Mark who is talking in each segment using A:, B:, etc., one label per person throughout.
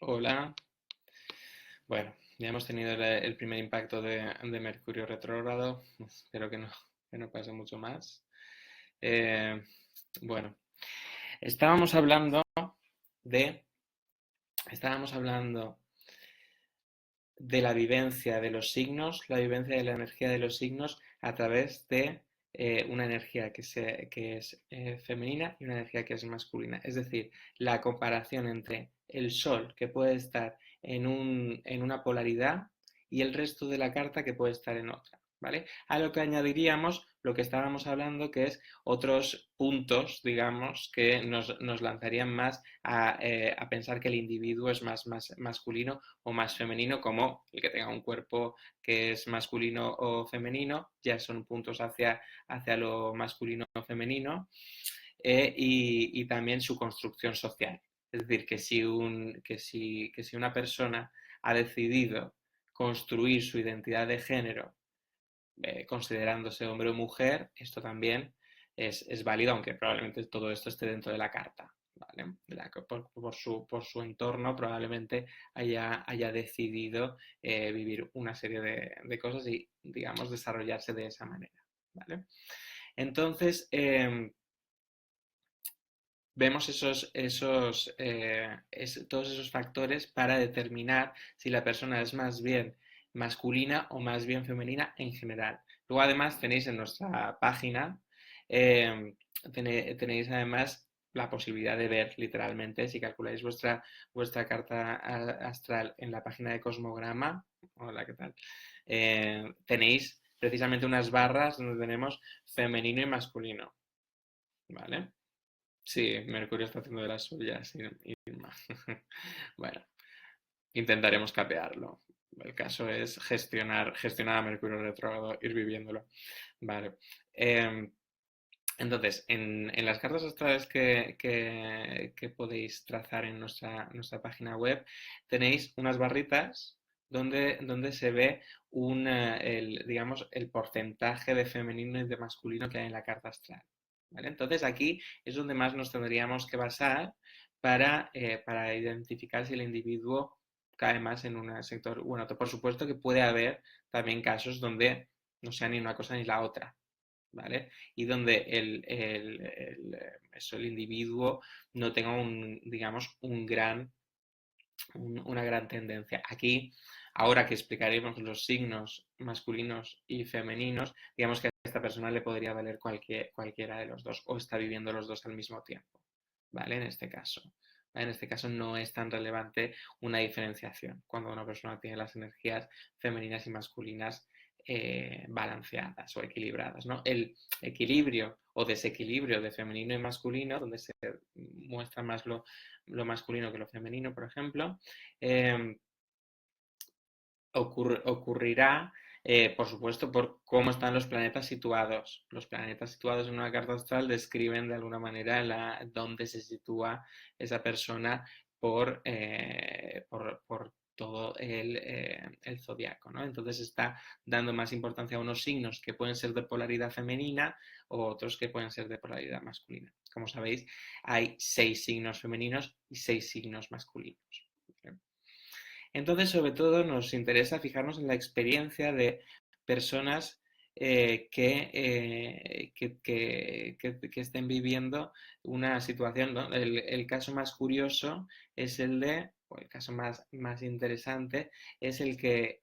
A: Hola. Bueno, ya hemos tenido el primer impacto de Mercurio retrógrado. Espero que no pase mucho más. Eh, bueno, estábamos hablando de, estábamos hablando de la vivencia de los signos, la vivencia de la energía de los signos a través de una energía que es femenina y una energía que es masculina. Es decir, la comparación entre el Sol, que puede estar en una polaridad, y el resto de la carta, que puede estar en otra. ¿Vale? A lo que añadiríamos lo que estábamos hablando, que es otros puntos, digamos, que nos lanzarían más a pensar que el individuo es más masculino o más femenino, como el que tenga un cuerpo que es masculino o femenino, ya son puntos hacia lo masculino o femenino, y también su construcción social. Es decir, que si una persona ha decidido construir su identidad de género considerándose hombre o mujer, esto también es válido, aunque probablemente todo esto esté dentro de la carta. ¿Vale? Por su entorno probablemente haya decidido vivir una serie de cosas y, digamos, desarrollarse de esa manera. ¿Vale? Entonces, vemos todos esos factores para determinar si la persona es más bien masculina o más bien femenina en general. Luego, además, tenéis en nuestra página, eh, tenéis además la posibilidad de ver literalmente, si calculáis vuestra carta astral en la página de Cosmograma. Hola, ¿qué tal? Tenéis precisamente unas barras donde tenemos femenino y masculino. ¿Vale? Sí, Mercurio está haciendo de las suyas, Irma. Bueno, intentaremos capearlo. El caso es gestionar a Mercurio retrógrado, ir viviéndolo. Vale. Entonces, en las cartas astrales que podéis trazar en nuestra página web, tenéis unas barritas donde se ve digamos, el porcentaje de femenino y de masculino que hay en la carta astral. ¿Vale? Entonces, aquí es donde más nos tendríamos que basar para identificar si el individuo cae más en un sector u en otro. Por supuesto que puede haber también casos donde no sea ni una cosa ni la otra. ¿Vale? Y donde el individuo no tenga digamos, una gran tendencia. Aquí, ahora que explicaremos los signos masculinos y femeninos, digamos que a esta persona le podría valer cualquiera de los dos, o está viviendo los dos al mismo tiempo, ¿vale? En este caso. ¿Vale? En este caso no es tan relevante una diferenciación cuando una persona tiene las energías femeninas y masculinas balanceadas o equilibradas, ¿no? El equilibrio o desequilibrio de femenino y masculino, donde se muestra más lo masculino que lo femenino, por ejemplo, eh, ocurrirá, por supuesto, por cómo están los planetas situados. Los planetas situados en una carta astral describen de alguna manera dónde se sitúa esa persona por todo el zodiaco, ¿no? Entonces está dando más importancia a unos signos que pueden ser de polaridad femenina o otros que pueden ser de polaridad masculina. Como sabéis, hay 6 signos femeninos y 6 signos masculinos. ¿Vale? Entonces, sobre todo, nos interesa fijarnos en la experiencia de personas que estén viviendo una situación, ¿no? El caso más curioso es o el caso más interesante, es el que,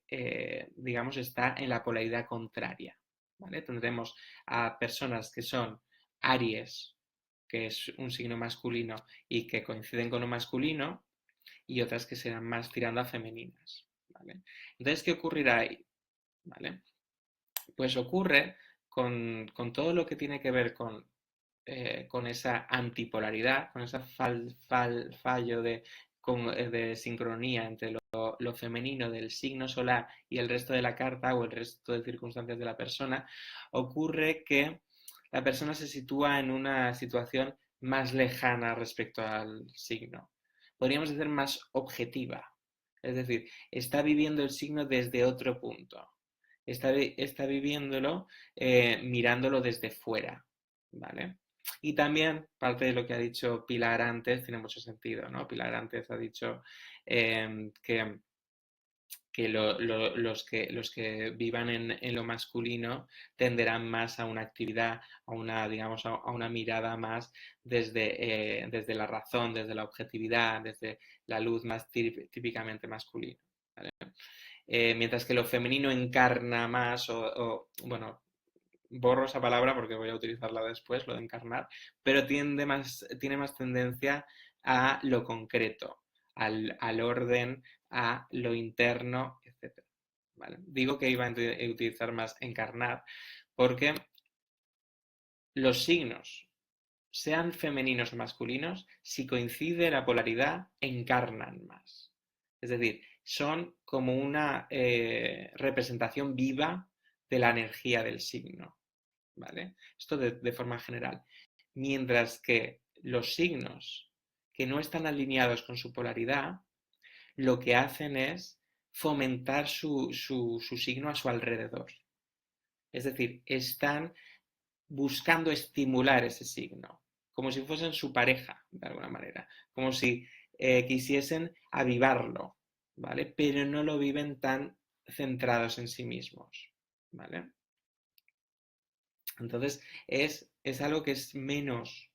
A: digamos, está en la polaridad contraria. ¿Vale? Tendremos a personas que son Aries, que es un signo masculino y que coinciden con lo masculino, y otras que serán más tirando a femeninas. ¿Vale? Entonces, ¿qué ocurrirá ahí? ¿Vale? Pues ocurre con todo lo que tiene que ver con esa antipolaridad, con ese fallo de sincronía entre lo femenino del signo solar y el resto de la carta o el resto de circunstancias de la persona, ocurre que la persona se sitúa en una situación más lejana respecto al signo. Podríamos decir más objetiva. Es decir, está viviendo el signo desde otro punto. Está viviéndolo mirándolo desde fuera. ¿Vale? Y también parte de lo que ha dicho Pilar antes tiene mucho sentido, ¿no? Pilar antes ha dicho que los que vivan en lo masculino tenderán más a una actividad, a una, digamos, a una mirada más desde la razón, desde la objetividad, desde la luz más típicamente masculina. ¿Vale? Mientras que lo femenino encarna más, bueno, borro esa palabra porque voy a utilizarla después, lo de encarnar, pero tiene más tendencia a lo concreto, al orden, a lo interno, etc. ¿Vale? Digo que iba a utilizar más encarnar porque los signos, sean femeninos o masculinos, si coincide la polaridad, encarnan más. Es decir, son como una representación viva de la energía del signo. ¿Vale? Esto de forma general. Mientras que los signos que no están alineados con su polaridad, lo que hacen es fomentar su signo a su alrededor. Es decir, están buscando estimular ese signo, como si fuesen su pareja, de alguna manera, como si quisiesen avivarlo, ¿vale? Pero no lo viven tan centrados en sí mismos, ¿vale? Entonces, es algo que es menos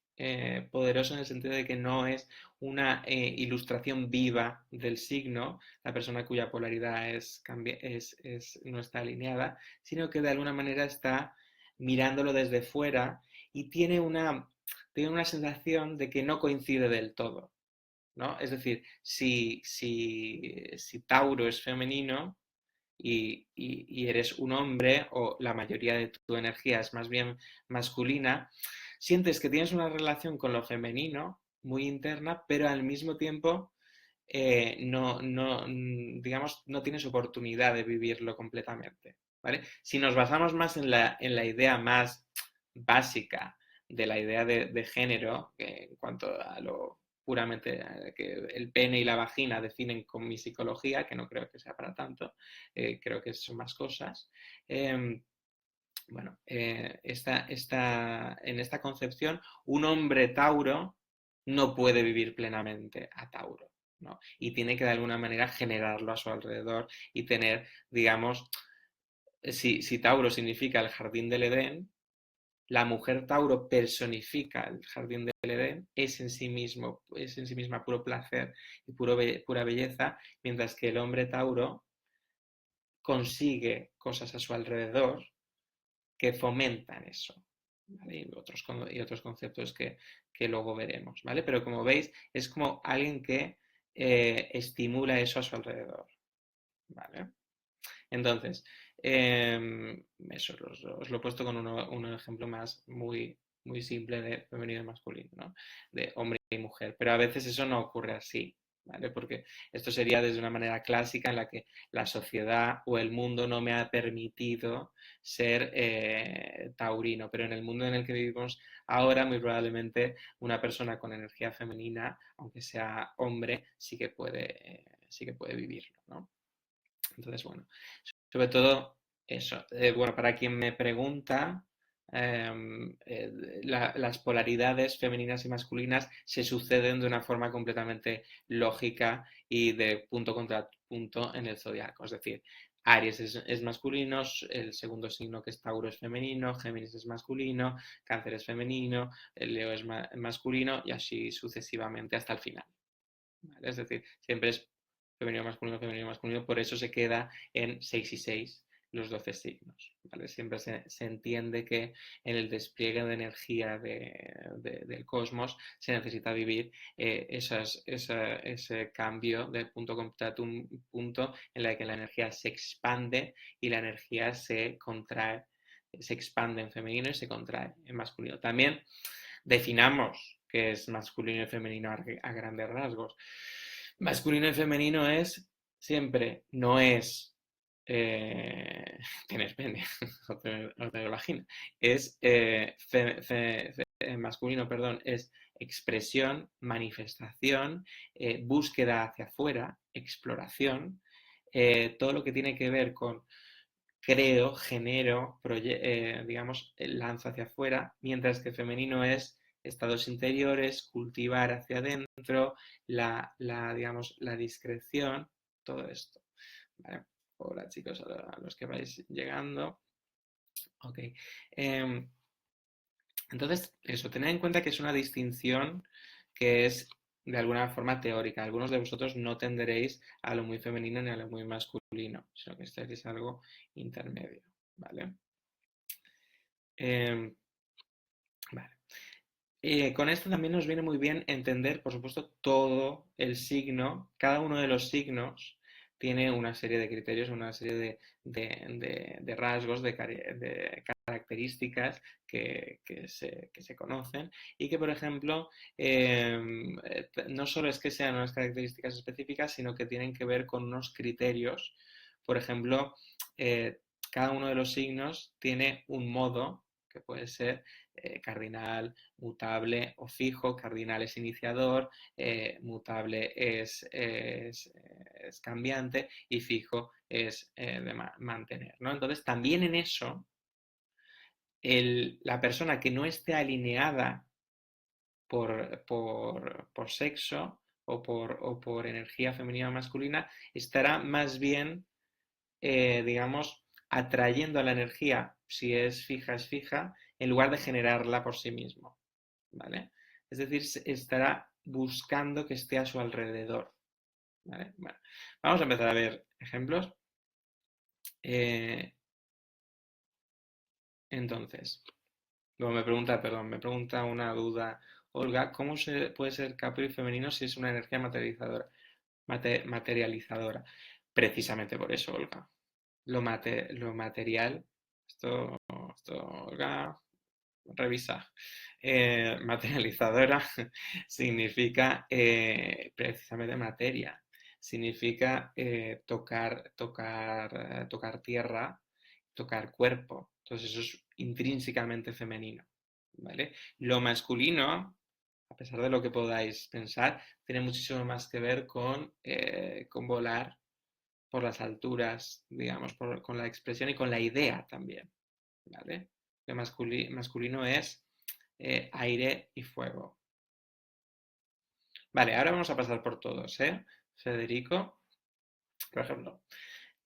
A: poderoso en el sentido de que no es una ilustración viva del signo, la persona cuya polaridad no está alineada, sino que de alguna manera está mirándolo desde fuera y tiene una sensación de que no coincide del todo, ¿no? Es decir, si Tauro es femenino, y eres un hombre o la mayoría de tu energía es más bien masculina, sientes que tienes una relación con lo femenino muy interna, pero al mismo tiempo digamos, no tienes oportunidad de vivirlo completamente. ¿Vale? Si nos basamos más en la idea más básica de la idea de género, en cuanto a lo puramente que el pene y la vagina definen con mi psicología, que no creo que sea para tanto, creo que son más cosas. Bueno, en esta concepción, un hombre Tauro no puede vivir plenamente a Tauro, ¿no? Y tiene que de alguna manera generarlo a su alrededor y tener, digamos, si Tauro significa el jardín del Edén, la mujer Tauro personifica el jardín del Edén, es en sí misma puro placer y pura belleza, mientras que el hombre Tauro consigue cosas a su alrededor que fomentan eso. ¿Vale? Y otros conceptos que luego veremos, ¿vale? Pero como veis, es como alguien que estimula eso a su alrededor, ¿vale? Entonces, eso os lo he puesto con un ejemplo más muy simple de femenino y masculino, ¿no? De hombre y mujer. Pero a veces eso no ocurre así, ¿vale? Porque esto sería desde una manera clásica en la que la sociedad o el mundo no me ha permitido ser taurino. Pero en el mundo en el que vivimos ahora, muy probablemente una persona con energía femenina, aunque sea hombre, sí que puede vivirlo, ¿no? Entonces, bueno, sobre todo eso. Bueno, para quien me pregunta, las polaridades femeninas y masculinas se suceden de una forma completamente lógica y de punto contra punto en el zodiaco. Es decir, Aries es masculino, el segundo signo que es Tauro es femenino, Géminis es masculino, Cáncer es femenino, el Leo es masculino y así sucesivamente hasta el final. ¿Vale? Es decir, siempre es femenino, masculino, por eso se queda en 6 y 6 los 12 signos. ¿Vale? Siempre se entiende que en el despliegue de energía del cosmos se necesita vivir ese cambio de punto contra punto en la que la energía se expande y la energía se contrae, se expande en femenino y se contrae en masculino. También definamos qué es masculino y femenino a grandes rasgos. Masculino y femenino es siempre, no es tener pene o tener vagina, es masculino, perdón, es expresión, manifestación, búsqueda hacia afuera, exploración, todo lo que tiene que ver con creo, genero, digamos, lanzo hacia afuera, mientras que femenino es estados interiores, cultivar hacia adentro, digamos, la discreción, todo esto. ¿Vale? Hola chicos, a los que vais llegando. Ok. Entonces, eso, tened en cuenta que es una distinción que es de alguna forma teórica. Algunos de vosotros no tenderéis a lo muy femenino ni a lo muy masculino, sino que este es algo intermedio, ¿vale? Vale. Con esto también nos viene muy bien entender, por supuesto, todo el signo, cada uno de los signos tiene una serie de criterios, una serie de rasgos, de características que se conocen y que, por ejemplo, no solo es que sean unas características específicas, sino que tienen que ver con unos criterios. Por ejemplo, cada uno de los signos tiene un modo que puede ser cardinal, mutable o fijo. Cardinal es iniciador, mutable es cambiante y fijo es de mantener, ¿no? Entonces, también en eso, la persona que no esté alineada por sexo o por energía femenina o masculina, estará más bien, digamos, atrayendo a la energía, si es fija, en lugar de generarla por sí mismo, ¿vale? Es decir, estará buscando que esté a su alrededor, ¿vale? Bueno, vamos a empezar a ver ejemplos. Entonces, luego me pregunta una duda, Olga, ¿cómo se puede ser Capri femenino si es una energía materializadora? Precisamente por eso, Olga. Lo material, Olga, revisa. Materializadora significa precisamente materia, significa tocar tierra, tocar cuerpo. Entonces eso es intrínsecamente femenino, ¿vale? Lo masculino, a pesar de lo que podáis pensar, tiene muchísimo más que ver con volar por las alturas, digamos, con la expresión y con la idea también, ¿vale? Lo masculino es aire y fuego. Vale, ahora vamos a pasar por todos, ¿eh? Federico, por ejemplo,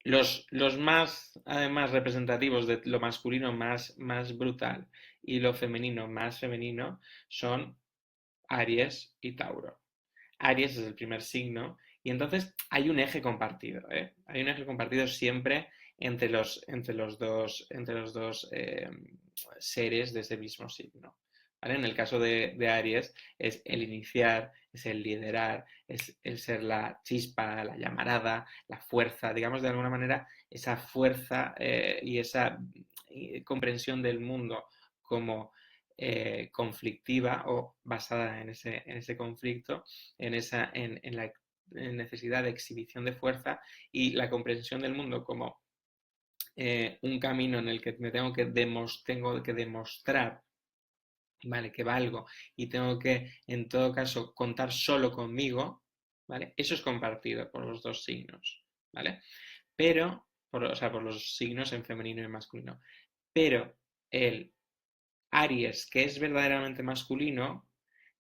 A: los más, además, representativos de lo masculino más brutal y lo femenino más femenino son Aries y Tauro. Aries es el primer signo y entonces hay un eje compartido, ¿eh? Hay un eje compartido siempre entre los dos seres de ese mismo signo, ¿vale? En el caso de Aries es el iniciar, es el liderar, es el ser la chispa, la llamarada, la fuerza, digamos de alguna manera esa fuerza y esa comprensión del mundo como conflictiva o basada en ese conflicto, en la necesidad de exhibición de fuerza y la comprensión del mundo como un camino en el que tengo que demostrar, ¿vale? Que valgo y tengo que, en todo caso, contar solo conmigo, ¿vale? Eso es compartido por los dos signos, ¿vale? Pero, o sea, por los signos en femenino y masculino. Pero el Aries, que es verdaderamente masculino,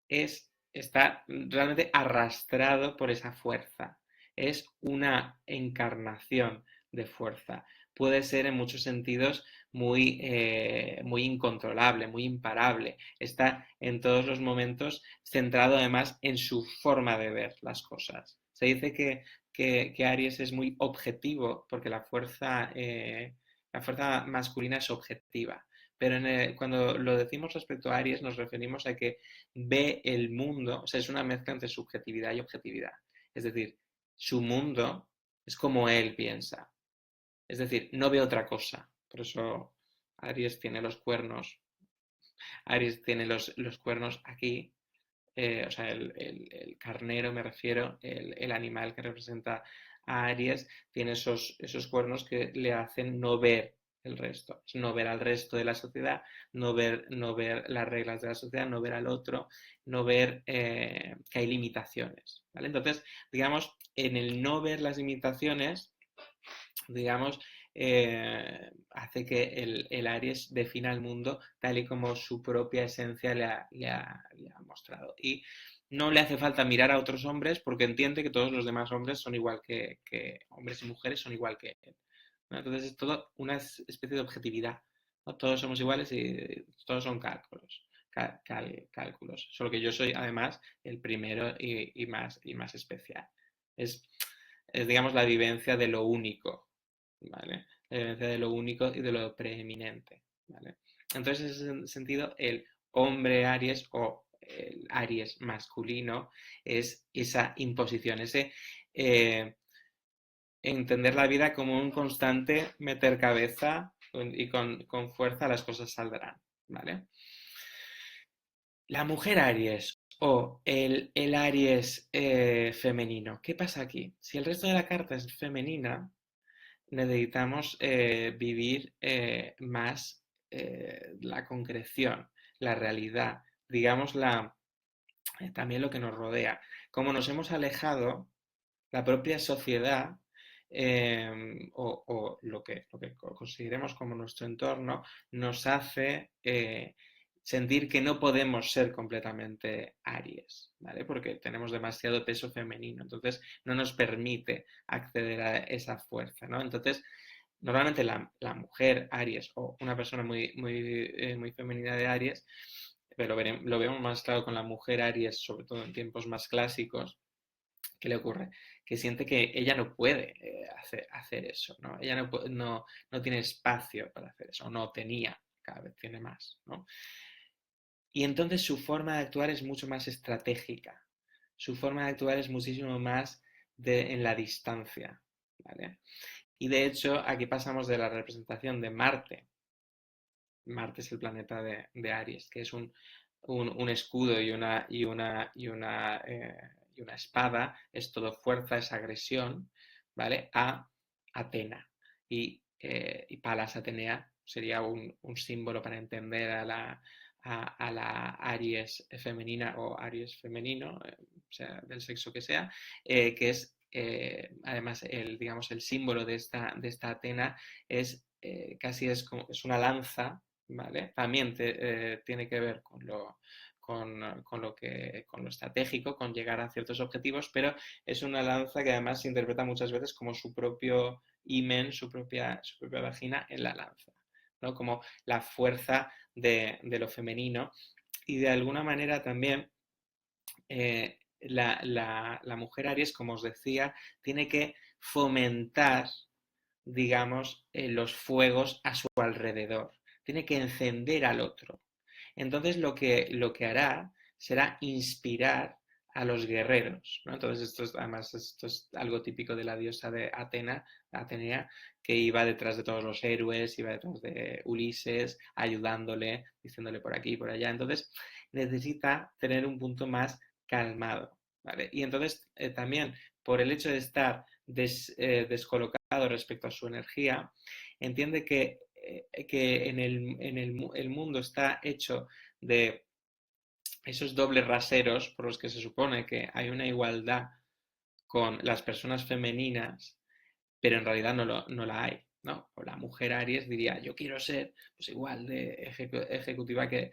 A: está realmente arrastrado por esa fuerza. Es una encarnación de fuerza. Puede ser en muchos sentidos muy incontrolable, muy imparable. Está en todos los momentos centrado además en su forma de ver las cosas. Se dice que Aries es muy objetivo porque la fuerza masculina es objetiva. Pero cuando lo decimos respecto a Aries nos referimos a que ve el mundo, o sea, es una mezcla entre subjetividad y objetividad. Es decir, su mundo es como él piensa. Es decir, no ve otra cosa. Por eso Aries tiene los cuernos. Aries tiene los cuernos aquí. O sea, el carnero me refiero, el animal que representa a Aries, tiene esos cuernos que le hacen no ver el resto, no ver al resto de la sociedad, no ver las reglas de la sociedad, no ver al otro, no ver que hay limitaciones, ¿vale? Entonces, digamos, en el no ver las limitaciones, digamos, hace que el Aries defina el mundo tal y como su propia esencia le ha mostrado. Y no le hace falta mirar a otros hombres porque entiende que todos los demás hombres son igual que hombres y mujeres son igual que él, ¿no? Entonces es todo una especie de objetividad, ¿no? Todos somos iguales y todos son cálculos. Solo que yo soy además el primero y más especial. Es, digamos, la vivencia de lo único, ¿vale? La vivencia de lo único y de lo preeminente, ¿vale? Entonces, en ese sentido, el hombre Aries o el Aries masculino es esa imposición, ese entender la vida como un constante meter cabeza y con fuerza las cosas saldrán, ¿vale? La mujer Aries o el Aries femenino. ¿Qué pasa aquí? Si el resto de la carta es femenina, necesitamos vivir más la concreción, la realidad, digamos también lo que nos rodea. Como nos hemos alejado, la propia sociedad o lo que consideremos como nuestro entorno nos hace sentir que no podemos ser completamente Aries, ¿vale? Porque tenemos demasiado peso femenino, entonces no nos permite acceder a esa fuerza, ¿no? Entonces, normalmente la mujer Aries o una persona muy femenina de Aries, pero lo vemos más claro con la mujer Aries, sobre todo en tiempos más clásicos. ¿Qué le ocurre? Que siente que ella no puede hacer eso, ¿no? Ella no tiene espacio para hacer eso, o no tenía, cada vez tiene más, ¿no? Y entonces su forma de actuar es mucho más estratégica, su forma de actuar es muchísimo más en la distancia, ¿vale? Y de hecho, aquí pasamos de la representación de Marte. Marte es el planeta de Aries, que es un escudo y una espada, es todo fuerza, es agresión, ¿vale? A Atena. Y Palas Atenea sería un símbolo para entender a la Aries femenina o Aries femenino, o sea, del sexo que sea, que es además digamos, el símbolo de esta Atena casi es una lanza, ¿vale? También tiene que ver con lo estratégico, con llegar a ciertos objetivos, pero es una lanza que además se interpreta muchas veces como su propio himen, su propia vagina en la lanza, ¿no? Como la fuerza de lo femenino y de alguna manera también la mujer Aries, como os decía, tiene que fomentar, digamos, los fuegos a su alrededor. Tiene que encender al otro. Entonces lo que hará será inspirar a los guerreros, ¿no? Entonces esto es algo típico de la diosa de Atenea, que iba detrás de todos los héroes, iba detrás de Ulises, ayudándole, diciéndole por aquí y por allá. Entonces necesita tener un punto más calmado, ¿vale? Y entonces también por el hecho de estar descolocado respecto a su energía, entiende que el mundo está hecho de esos dobles raseros por los que se supone que hay una igualdad con las personas femeninas, pero en realidad no la hay, ¿no? O la mujer Aries diría, yo quiero ser pues, igual de ejecutiva que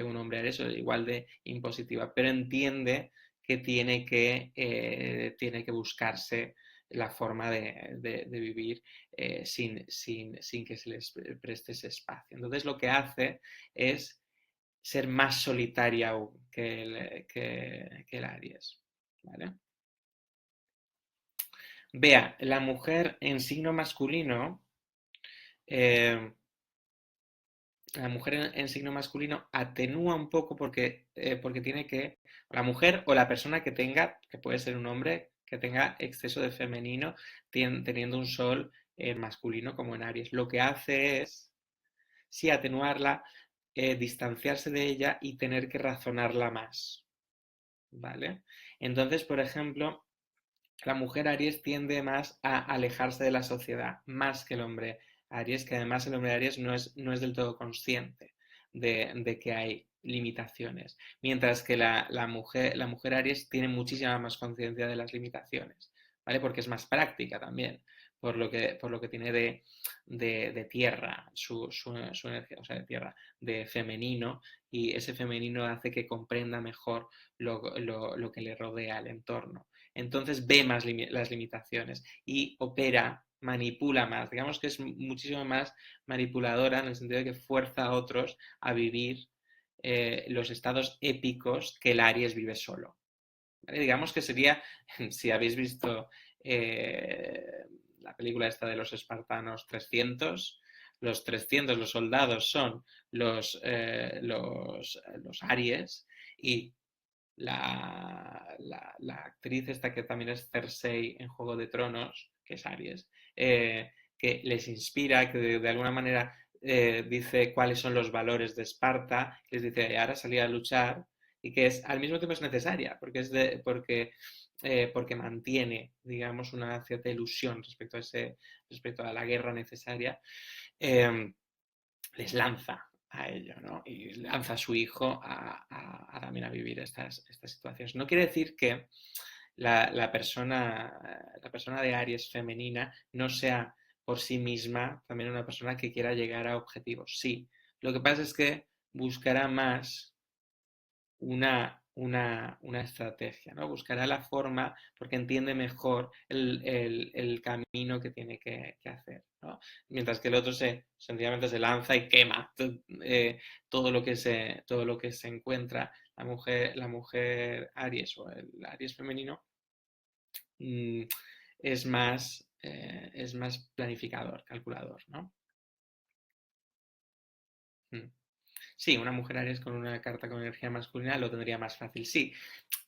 A: un hombre Aries, o igual de impositiva, pero entiende que tiene que buscarse la forma de vivir sin que se les preste ese espacio. Entonces lo que hace es ser más solitaria aún que el Aries, ¿vale? Vea, la mujer en signo masculino, eh, la mujer en signo masculino atenúa un poco porque tiene que, la mujer o la persona que tenga, que puede ser un hombre, que tenga exceso de femenino, teniendo un sol masculino como en Aries, lo que hace es, sí, atenuarla, distanciarse de ella y tener que razonarla más, ¿vale? Entonces, por ejemplo, la mujer Aries tiende más a alejarse de la sociedad, más que el hombre Aries, que además el hombre Aries no es del todo consciente de que hay limitaciones, mientras que la mujer Aries tiene muchísima más conciencia de las limitaciones, ¿vale? Porque es más práctica también, por lo que tiene de tierra, su energía, o sea, de tierra, de femenino, y ese femenino hace que comprenda mejor lo que le rodea, el entorno. Entonces ve más las limitaciones y opera, manipula más. Digamos que es muchísimo más manipuladora en el sentido de que fuerza a otros a vivir los estados épicos que el Aries vive solo. ¿Vale? Digamos que sería, si habéis visto eh, la película esta de los espartanos 300, los soldados son los Aries, y la actriz esta que también es Cersei en Juego de Tronos, que es Aries, que les inspira, que de alguna manera dice cuáles son los valores de Esparta, les dice ahora salir a luchar, y que es al mismo tiempo es necesaria, porque mantiene, digamos, una cierta ilusión respecto a la guerra necesaria. eh, Les lanza a ello, ¿no? Y lanza a su hijo también a vivir estas situaciones. No quiere decir que la persona de Aries femenina no sea por sí misma también una persona que quiera llegar a objetivos. Sí, lo que pasa es que buscará más una estrategia, ¿no? Buscará la forma porque entiende mejor el camino que tiene que hacer, ¿no? Mientras que el otro sencillamente se lanza y quema todo lo que se encuentra. La mujer Aries o el Aries femenino mm, es más planificador, calculador, ¿no? Mm. Sí, una mujer Aries con una carta con energía masculina lo tendría más fácil. Sí,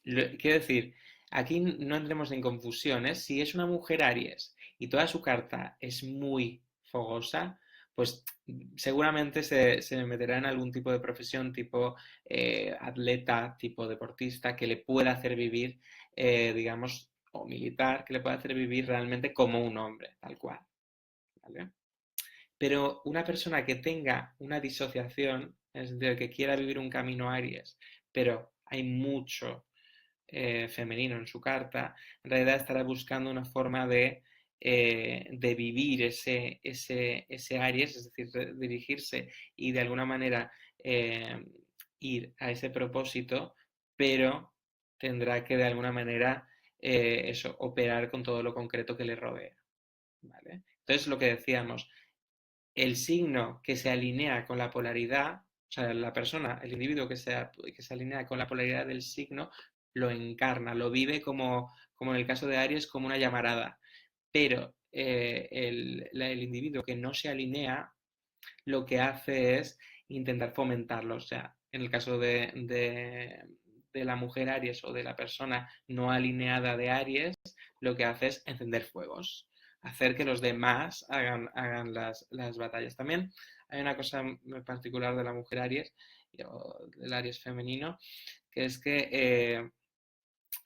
A: quiero decir, aquí no entremos en confusiones. Si es una mujer Aries y toda su carta es muy fogosa, pues seguramente se meterá en algún tipo de profesión tipo atleta, tipo deportista, que le pueda hacer vivir, digamos, o militar, que le pueda hacer vivir realmente como un hombre, tal cual. ¿Vale? Pero una persona que tenga una disociación, en el sentido de que quiera vivir un camino Aries, pero hay mucho femenino en su carta, en realidad estará buscando una forma de vivir ese Aries, es decir, dirigirse y de alguna manera eh, ir a ese propósito, pero tendrá que de alguna manera eso, operar con todo lo concreto que le rodea. ¿Vale? Entonces, lo que decíamos, el signo que se alinea con la polaridad, o sea, la persona, el individuo que se alinea con la polaridad del signo, lo encarna, lo vive como en el caso de Aries, como una llamarada. Pero el individuo que no se alinea, lo que hace es intentar fomentarlo. O sea, en el caso de la mujer Aries o de la persona no alineada de Aries, lo que hace es encender fuegos, hacer que los demás hagan las batallas. También hay una cosa muy particular de la mujer Aries, o del Aries femenino, que es que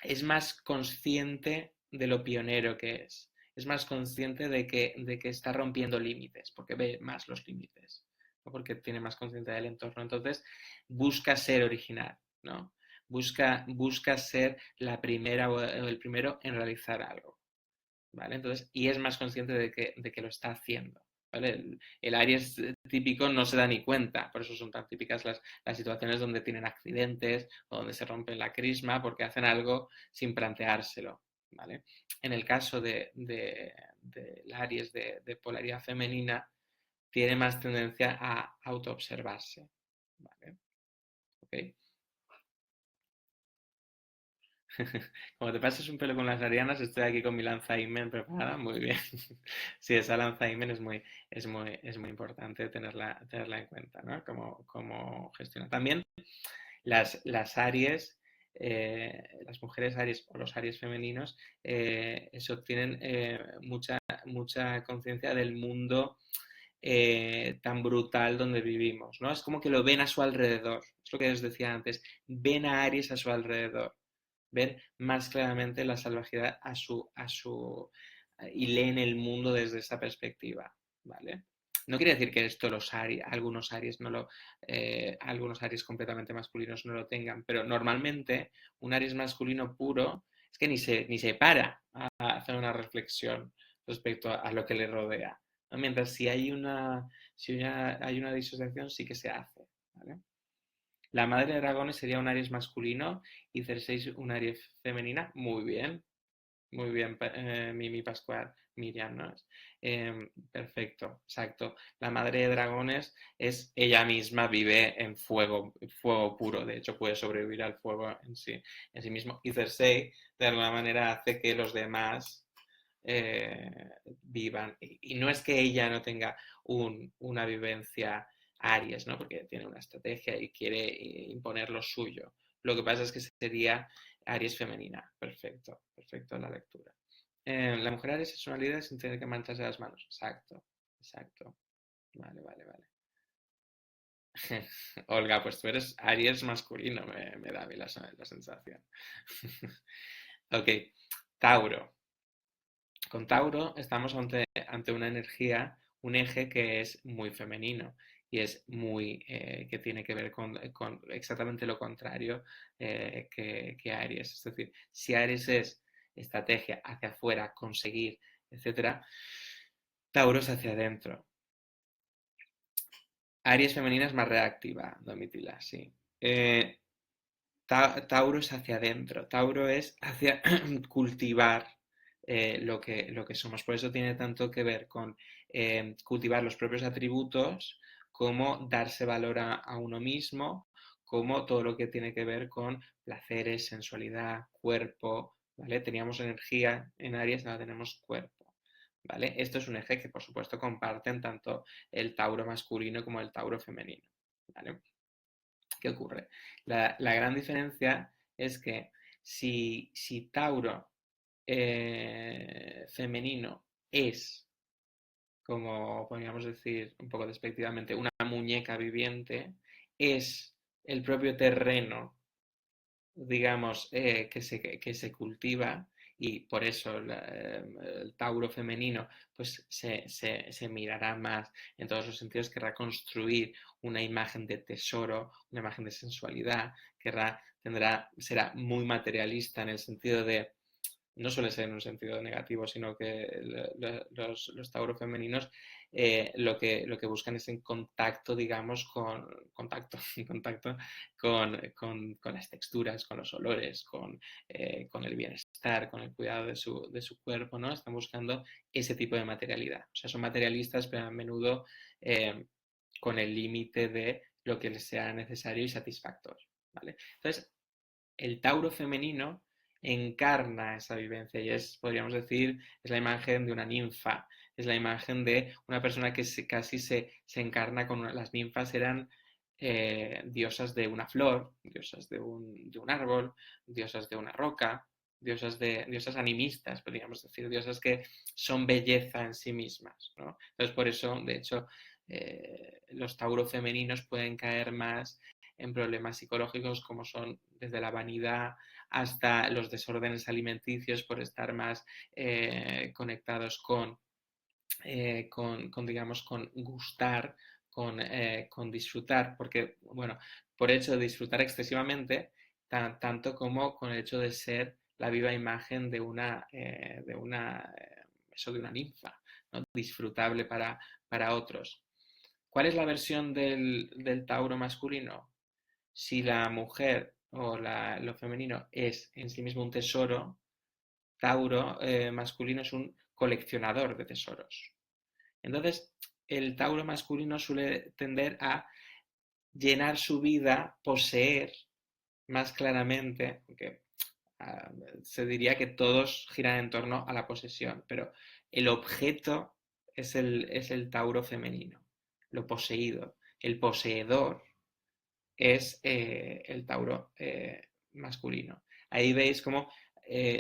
A: es más consciente de lo pionero que es más consciente de que está rompiendo límites, porque ve más los límites, ¿no? Porque tiene más conciencia del entorno. Entonces, busca ser original, ¿no? Busca ser la primera o el primero en realizar algo, ¿vale? Entonces, y es más consciente de que lo está haciendo. ¿Vale? El Aries típico no se da ni cuenta, por eso son tan típicas las situaciones donde tienen accidentes o donde se rompen la crisma porque hacen algo sin planteárselo. ¿Vale? En el caso del Aries de polaridad femenina, tiene más tendencia a autoobservarse. ¿Vale? ¿Okay? Como te pases un pelo con las arianas, estoy aquí con mi lanza Imen preparada. Muy bien. Sí, esa lanza Imen es muy importante tenerla en cuenta, ¿no? Como gestionar. También las Aries, las mujeres Aries o los Aries femeninos, eso tienen mucha conciencia del mundo tan brutal donde vivimos, ¿no? Es como que lo ven a su alrededor. Es lo que os decía antes. Ven a Aries a su alrededor, ven más claramente la salvajidad y leen el mundo desde esa perspectiva, ¿vale? No quiere decir que esto algunos Aries completamente masculinos no lo tengan, pero normalmente un Aries masculino puro es que ni se para a hacer una reflexión respecto a lo que le rodea, ¿no? Mientras si hay una disociación sí que se hace, ¿vale? La madre de dragones sería un Aries masculino y Cersei un Aries femenina. Muy bien, Mimi Pascual, Miriam, ¿no? Perfecto, exacto. La madre de dragones es ella misma, vive en fuego, fuego puro, de hecho puede sobrevivir al fuego en sí mismo. Y Cersei, de alguna manera, hace que los demás eh, vivan. Y no es que ella no tenga una vivencia Aries, ¿no? Porque tiene una estrategia y quiere imponer lo suyo. Lo que pasa es que sería Aries femenina. Perfecto, perfecto la lectura. La mujer Aries es una líder sin tener que mancharse las manos. Exacto, exacto. Vale, vale, vale. Olga, pues tú eres Aries masculino, me da a mí la sensación. Ok, Tauro. Con Tauro estamos ante una energía, un eje que es muy femenino y es que tiene que ver con exactamente lo contrario que Aries. Es decir, si Aries es estrategia hacia afuera, conseguir, etcétera, Tauro es hacia adentro. Aries femenina es más reactiva, Domitila, sí. Tauro es hacia adentro, Tauro es hacia cultivar lo que somos. Por eso tiene tanto que ver con cultivar los propios atributos, como darse valor a uno mismo, como todo lo que tiene que ver con placeres, sensualidad, cuerpo, ¿vale? Teníamos energía en Aries, ahora tenemos cuerpo, ¿vale? Esto es un eje que, por supuesto, comparten tanto el Tauro masculino como el Tauro femenino, ¿vale? ¿Qué ocurre? La gran diferencia es que si Tauro femenino es, como podríamos decir un poco despectivamente, una muñeca viviente, es el propio terreno, digamos, que se cultiva, y por eso el Tauro femenino pues se mirará más en todos los sentidos, querrá construir una imagen de tesoro, una imagen de sensualidad, será muy materialista en el sentido de, no suele ser en un sentido negativo, sino que los tauros femeninos lo que buscan es en contacto, digamos, contacto con las texturas, con los olores, con el bienestar, con el cuidado de su cuerpo, ¿no? Están buscando ese tipo de materialidad. O sea, son materialistas, pero a menudo con el límite de lo que les sea necesario y satisfactorio, ¿vale? Entonces, el Tauro femenino encarna esa vivencia y podríamos decir, es la imagen de una ninfa, es la imagen de una persona que casi se encarna con las ninfas eran diosas de una flor, diosas de un árbol, diosas de una roca, diosas animistas, podríamos decir, diosas que son belleza en sí mismas, ¿no? Entonces, por eso, de hecho, los Tauro femeninos pueden caer más en problemas psicológicos como son desde la vanidad hasta los desórdenes alimenticios por estar más conectados digamos, con gustar, con disfrutar, porque, bueno, por hecho de disfrutar excesivamente, tanto como con el hecho de ser la viva imagen de una ninfa, ¿no? Disfrutable para otros. ¿Cuál es la versión del Tauro masculino? Si la mujer o lo femenino es en sí mismo un tesoro, Tauro masculino es un coleccionador de tesoros. Entonces, el Tauro masculino suele tender a llenar su vida, poseer más claramente, aunque se diría que todos giran en torno a la posesión, pero el objeto es el Tauro femenino, lo poseído. El poseedor es el Tauro masculino. Ahí veis cómo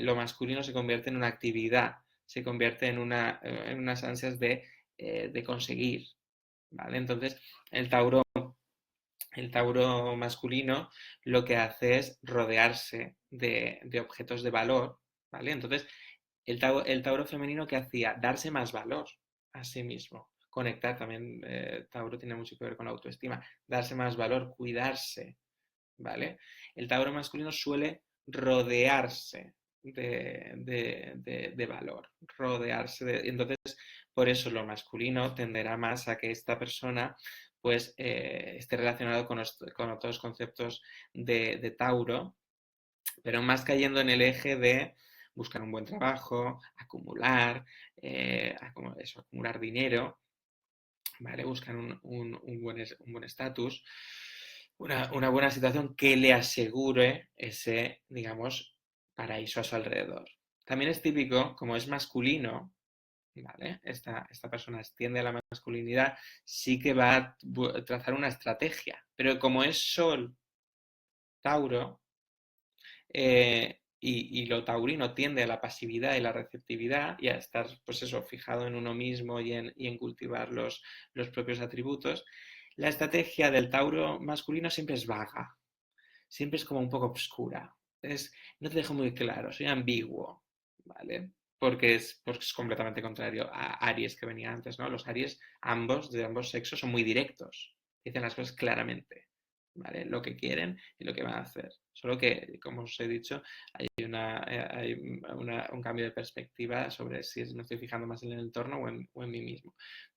A: lo masculino se convierte en una actividad, se convierte en unas ansias de conseguir, ¿vale? Entonces, el Tauro masculino lo que hace es rodearse de objetos de valor, ¿vale? Entonces, el Tauro femenino, ¿qué hacía? Darse más valor a sí mismo. Conectar también, Tauro tiene mucho que ver con la autoestima, darse más valor, cuidarse, ¿vale? El Tauro masculino suele rodearse de valor, rodearse de... Entonces, por eso lo masculino tenderá más a que esta persona pues esté relacionado con otros conceptos de Tauro, pero más cayendo en el eje de buscar un buen trabajo, acumular, acumular dinero, ¿vale? Buscar un buen estatus, una buena situación que le asegure ese, digamos, paraíso a su alrededor. También es típico, como es masculino, ¿vale? Esta persona tiende a la masculinidad, sí que va a trazar una estrategia, pero como es Sol, Tauro, y lo taurino tiende a la pasividad y la receptividad y a estar, pues eso, fijado en uno mismo y en cultivar los propios atributos, la estrategia del Tauro masculino siempre es vaga, siempre es como un poco oscura. No te dejo muy claro, soy ambiguo, ¿vale? Porque es completamente contrario a Aries que venía antes, ¿no? Los Aries, ambos, de ambos sexos, son muy directos, dicen las cosas claramente, ¿vale? Lo que quieren y lo que van a hacer. Solo que, como os he dicho, hay un cambio de perspectiva sobre si me estoy fijando más en el entorno o en mí mismo.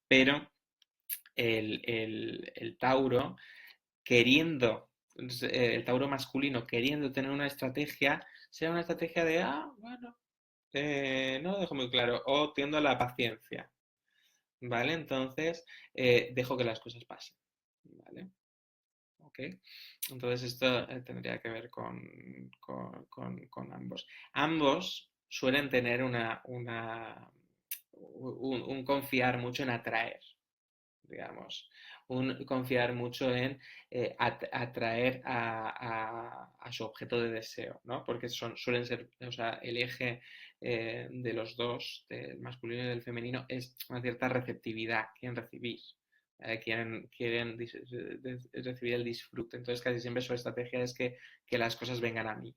A: Pero el Tauro queriendo, el Tauro masculino queriendo tener una estrategia, sea una estrategia de, bueno, no lo dejo muy claro, o tiendo a la paciencia, ¿vale? Entonces, dejo que las cosas pasen, ¿vale? ¿Ok? Entonces, esto tendría que ver con ambos. Ambos suelen tener un confiar mucho en atraer, digamos, un confiar mucho en atraer a su objeto de deseo, ¿no? Porque suelen ser, o sea, el eje de los dos, del masculino y del femenino, es una cierta receptividad, quieren recibir. Quieren recibir el disfrute. Entonces, casi siempre su estrategia es que las cosas vengan a mí,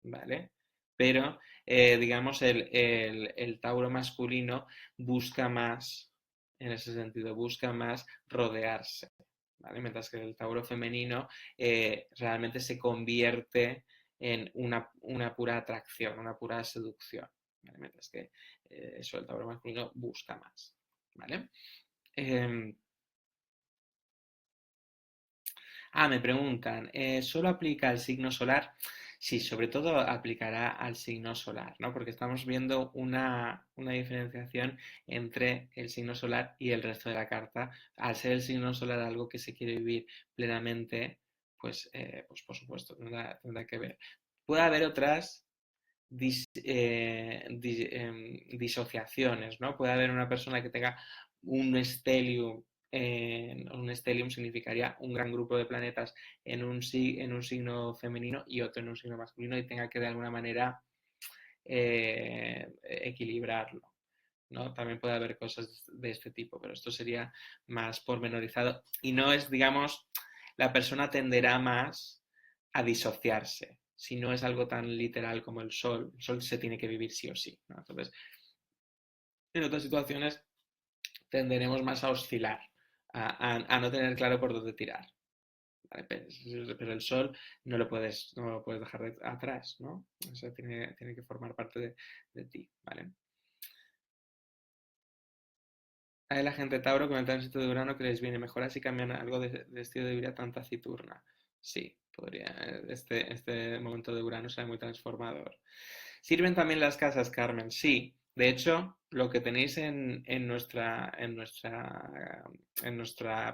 A: ¿vale? Pero, digamos, el Tauro masculino busca más, en ese sentido, busca más rodearse, ¿vale? Mientras que el Tauro femenino realmente se convierte en una pura atracción, una pura seducción, ¿vale? Mientras que eso, el Tauro masculino busca más, ¿vale? Eh, me preguntan, ¿solo aplica al signo solar? Sí, sobre todo aplicará al signo solar, ¿no? Porque estamos viendo una diferenciación entre el signo solar y el resto de la carta. Al ser el signo solar algo que se quiere vivir plenamente, pues por supuesto, tendrá que ver. Puede haber otras disociaciones, ¿no? Puede haber una persona que tenga un stellium, un stellium significaría un gran grupo de planetas en un signo femenino y otro en un signo masculino y tenga que de alguna manera equilibrarlo, ¿no? También puede haber cosas de este tipo, pero esto sería más pormenorizado y no es, digamos, la persona tenderá más a disociarse. Si no es algo tan literal como el sol se tiene que vivir sí o sí, ¿no? Entonces, en otras situaciones tenderemos más a oscilar, a no tener claro por dónde tirar. ¿Vale? Pero el sol no lo puedes dejar atrás, ¿no? O sea, tiene que formar parte de ti, ¿vale? Hay la gente Tauro con el tránsito de Urano que les viene mejor así cambian algo de estilo de vida tan taciturna. Sí, podría. Este momento de Urano será muy transformador. ¿Sirven también las casas, Carmen? Sí. De hecho, lo que tenéis en nuestra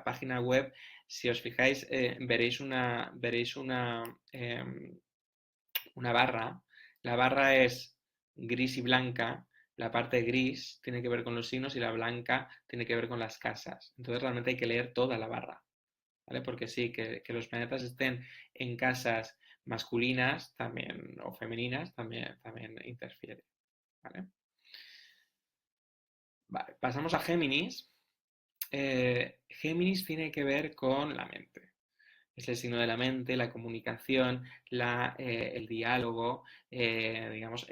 A: página web, si os fijáis, veréis una barra. La barra es gris y blanca. La parte gris tiene que ver con los signos y la blanca tiene que ver con las casas. Entonces realmente hay que leer toda la barra, ¿vale? Porque sí, que los planetas estén en casas masculinas también o femeninas también interfiere, ¿vale? Vale, pasamos a Géminis. Géminis tiene que ver con la mente. Es el signo de la mente, la comunicación, el diálogo, digamos,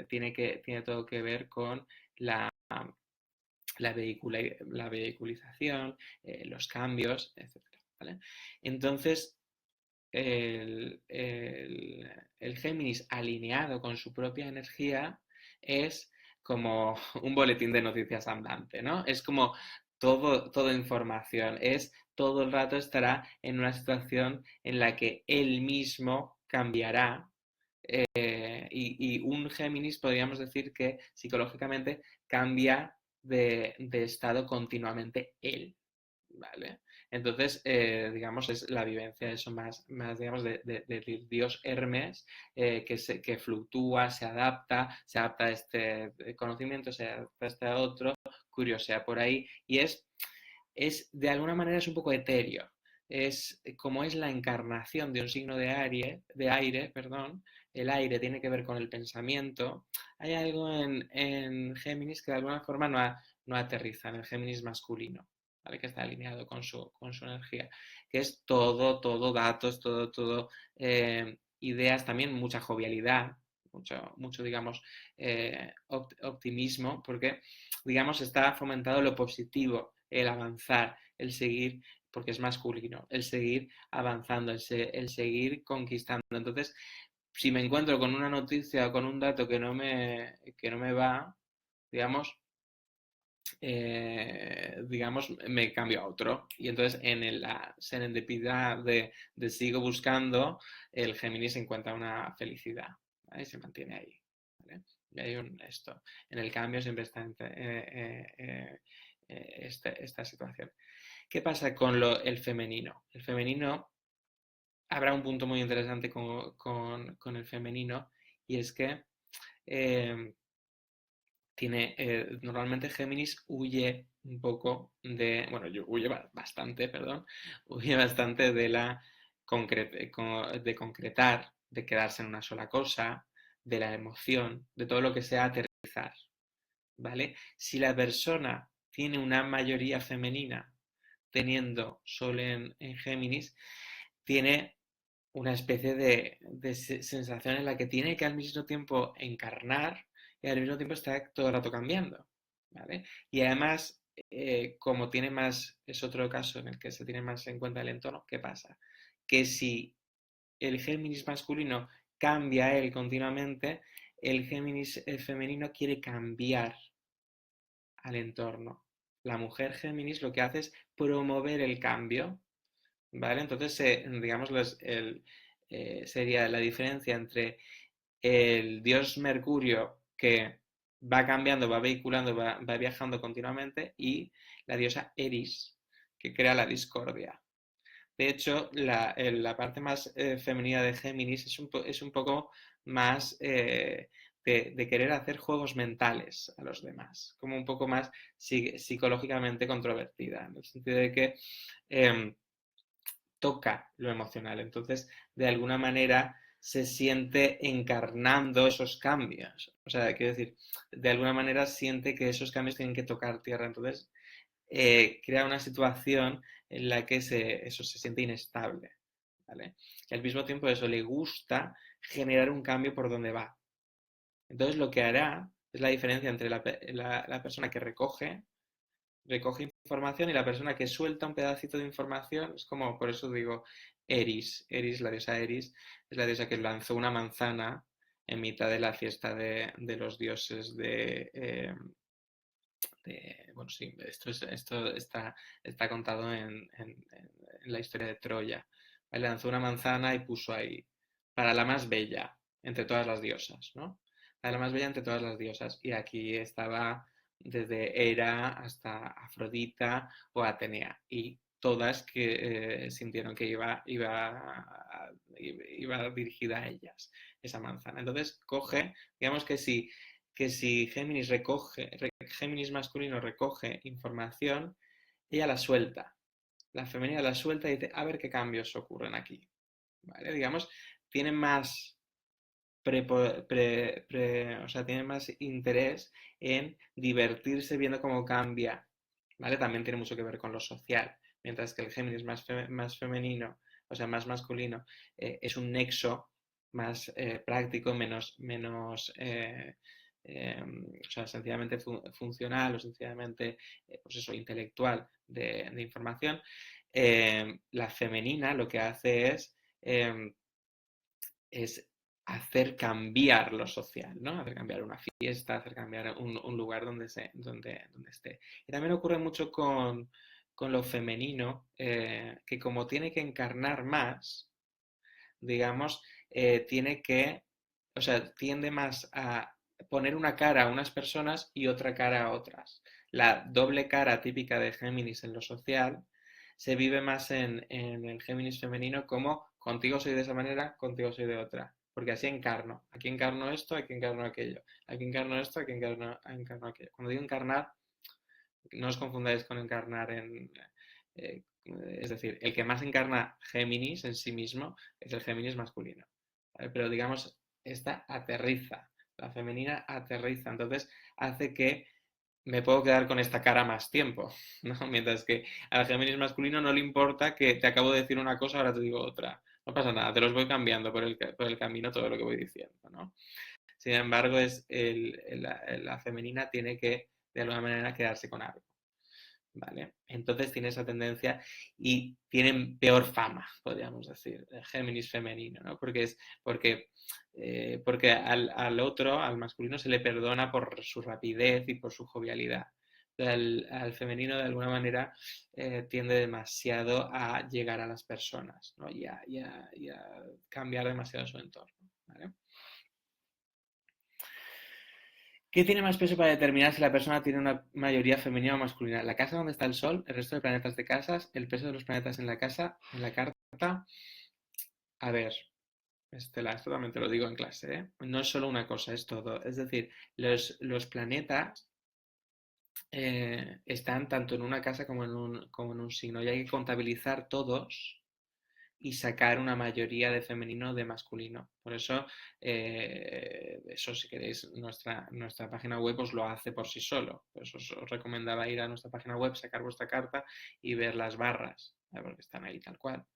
A: tiene todo que ver con la, la vehiculización, los cambios, etcétera, ¿vale? Entonces, el Géminis alineado con su propia energía es como un boletín de noticias andante, ¿no? Es como toda información, es todo el rato estará en una situación en la que él mismo cambiará. Y un Géminis podríamos decir que psicológicamente cambia de estado continuamente él, ¿vale? Entonces, digamos, es la vivencia eso más digamos, del dios Hermes, que fluctúa, se adapta a este conocimiento, se adapta a este otro, curiosidad por ahí, y de alguna manera es un poco etéreo. Es como es la encarnación de un signo de aire, perdón, el aire tiene que ver con el pensamiento. Hay algo en Géminis que de alguna forma no aterriza en el Géminis masculino, ¿vale? Que está alineado con su energía, que es todo datos, todo ideas, también mucha jovialidad, mucho digamos, optimismo, porque, digamos, está fomentado lo positivo, el avanzar, el seguir, porque es masculino, el seguir avanzando, el seguir conquistando. Entonces, si me encuentro con una noticia o con un dato que no me va, digamos, me cambio a otro. Y entonces en la serendipidad de sigo buscando, el Géminis encuentra una felicidad, ¿vale? Y se mantiene ahí, ¿vale? Y hay esto. En el cambio siempre está esta situación. ¿Qué pasa con el femenino? El femenino, habrá un punto muy interesante con el femenino, y es que eh, normalmente Géminis huye un poco huye bastante, perdón, huye bastante de concretar, de quedarse en una sola cosa, de la emoción, de todo lo que sea aterrizar, ¿vale? Si la persona tiene una mayoría femenina teniendo Sol en Géminis, tiene una especie de sensación en la que tiene que al mismo tiempo encarnar y al mismo tiempo está todo el rato cambiando, ¿vale? Y además, como tiene más, es otro caso en el que se tiene más en cuenta el entorno, ¿qué pasa? Que si el Géminis masculino cambia él continuamente, el Géminis femenino quiere cambiar al entorno. La mujer Géminis lo que hace es promover el cambio, ¿vale? Entonces, digamos, sería la diferencia entre el dios Mercurio, que va cambiando, va vehiculando, va viajando continuamente, y la diosa Eris, que crea la discordia. De hecho, la parte más femenina de Géminis es un poco más de querer hacer juegos mentales a los demás, como un poco más psicológicamente controvertida, en el sentido de que toca lo emocional. Entonces, de alguna manera se siente encarnando esos cambios. O sea, quiero decir, de alguna manera siente que esos cambios tienen que tocar tierra. Entonces, crea una situación en la que eso se siente inestable, ¿vale? Y al mismo tiempo eso le gusta generar un cambio por donde va. Entonces, lo que hará es la diferencia entre la persona que recoge información, y la persona que suelta un pedacito de información es como, por eso digo, Eris, la diosa Eris, es la diosa que lanzó una manzana en mitad de la fiesta de los dioses bueno, sí, esto está contado en la historia de Troya. ¿Vale? Lanzó una manzana y puso ahí, para la más bella entre todas las diosas, ¿no? Para la más bella entre todas las diosas. Y aquí estaba desde Hera hasta Afrodita o Atenea. Y todas que sintieron que iba dirigida a ellas esa manzana. Entonces digamos que si Géminis masculino recoge información, ella la suelta. La femenina la suelta y dice, a ver qué cambios ocurren aquí. ¿Vale? Digamos, tiene más, o sea, tiene más interés en divertirse viendo cómo cambia. ¿Vale? También tiene mucho que ver con lo social. Mientras que el Géminis más femenino, o sea, más masculino, es un nexo más práctico, menos o sea, sencillamente funcional o sencillamente, pues eso, intelectual de información. La femenina lo que hace es es hacer cambiar lo social, ¿no? Hacer cambiar una fiesta, hacer cambiar un lugar donde esté. Y también ocurre mucho con lo femenino, que como tiene que encarnar más, digamos, tiene que, o sea, tiende más a poner una cara a unas personas y otra cara a otras. La doble cara típica de Géminis en lo social se vive más en el Géminis femenino como contigo soy de esa manera, contigo soy de otra. Porque así encarno. Aquí encarno esto, aquí encarno aquello. Aquí encarno esto, aquí encarno aquello. Cuando digo encarnar, no os confundáis con encarnar es decir, el que más encarna Géminis en sí mismo es el Géminis masculino. ¿Vale? Pero digamos, esta aterriza, la femenina aterriza, entonces hace que me puedo quedar con esta cara más tiempo, ¿no? Mientras que al Géminis masculino no le importa que te acabo de decir una cosa, ahora te digo otra. No pasa nada, te los voy cambiando por el camino todo lo que voy diciendo, ¿no? Sin embargo, la femenina tiene que, de alguna manera, quedarse con algo. ¿Vale? Entonces tiene esa tendencia y tienen peor fama, podríamos decir, el Géminis femenino, ¿no? Porque al otro, al masculino, se le perdona por su rapidez y por su jovialidad. Al femenino, de alguna manera, tiende demasiado a llegar a las personas, ¿no? Y a cambiar demasiado su entorno, ¿vale? ¿Qué tiene más peso para determinar si la persona tiene una mayoría femenina o masculina? La casa donde está el Sol, el resto de planetas de casas, el peso de los planetas en la casa, en la carta. A ver, Estela, esto también te lo digo en clase, ¿eh? No es solo una cosa, es todo. Es decir, los planetas están tanto en una casa como en un signo y hay que contabilizar todos y sacar una mayoría de femenino o de masculino. Por eso, eso si queréis, nuestra página web os lo hace por sí solo. Por eso os recomendaba ir a nuestra página web, sacar vuestra carta y ver las barras, ¿vale? Porque están ahí tal cual.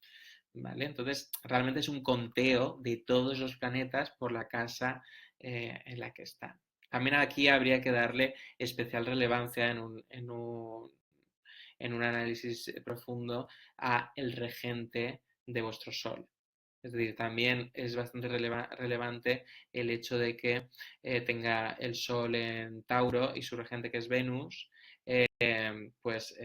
A: ¿Vale? Entonces, realmente es un conteo de todos los planetas por la casa en la que están. También aquí habría que darle especial relevancia en un análisis profundo a el regente de vuestro Sol. Es decir, también es bastante relevante el hecho de que tenga el Sol en Tauro y su regente, que es Venus, pues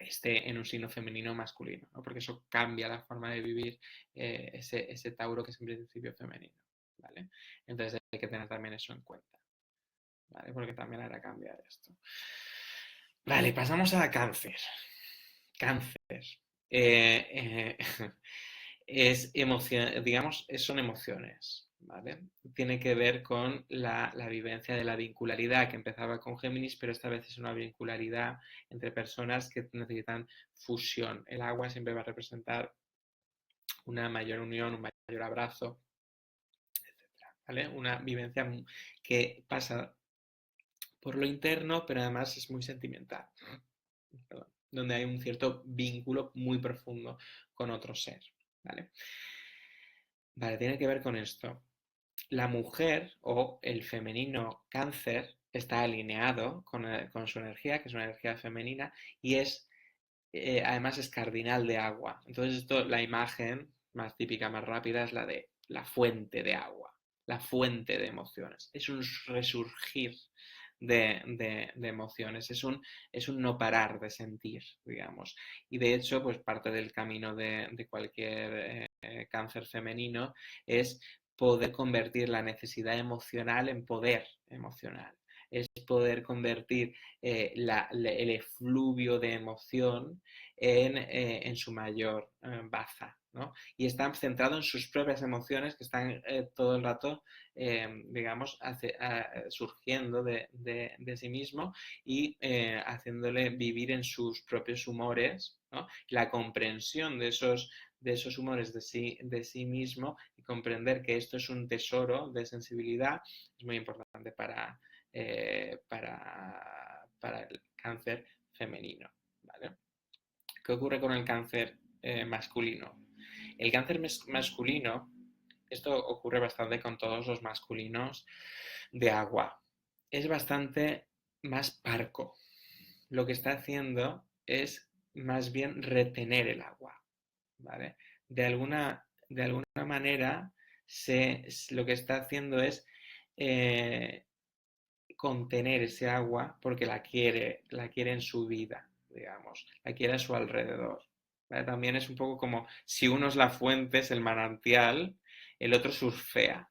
A: esté en un signo femenino o masculino, ¿no? Porque eso cambia la forma de vivir ese Tauro que es en principio femenino. ¿Vale? Entonces hay que tener también eso en cuenta. ¿Vale? Porque también hará cambiar esto. Vale, pasamos a Cáncer. Cáncer. Eh, digamos, son emociones, ¿vale? Tiene que ver con la vivencia de la vincularidad que empezaba con Géminis, pero esta vez es una vincularidad entre personas que necesitan fusión. El agua siempre va a representar una mayor unión, un mayor abrazo, etcétera, ¿vale? Una vivencia que pasa por lo interno, pero además es muy sentimental. Perdón, donde hay un cierto vínculo muy profundo con otro ser, ¿vale? Vale, tiene que ver con esto. La mujer o el femenino Cáncer está alineado con su energía, que es una energía femenina, y además es cardinal de agua. Entonces la imagen más típica, más rápida, es la de la fuente de agua, la fuente de emociones. Es un resurgir de emociones, es un no parar de sentir, digamos. Y de hecho, pues parte del camino de cualquier cáncer femenino es poder convertir la necesidad emocional en poder emocional. Es poder convertir el efluvio de emoción en su mayor baza, ¿no? Y está centrado en sus propias emociones que están todo el rato, digamos, surgiendo de sí mismo y haciéndole vivir en sus propios humores, ¿no? La comprensión de esos humores de sí mismo y comprender que esto es un tesoro de sensibilidad es muy importante para el cáncer femenino, ¿vale? ¿Qué ocurre con el cáncer masculino? El cáncer masculino, esto ocurre bastante con todos los masculinos de agua, es bastante más parco. Lo que está haciendo es más bien retener el agua, ¿vale? de alguna manera lo que está haciendo es eh, contener ese agua porque la quiere en su vida, digamos, la quiere a su alrededor. ¿Vale? También es un poco como si uno es la fuente, es el manantial, el otro surfea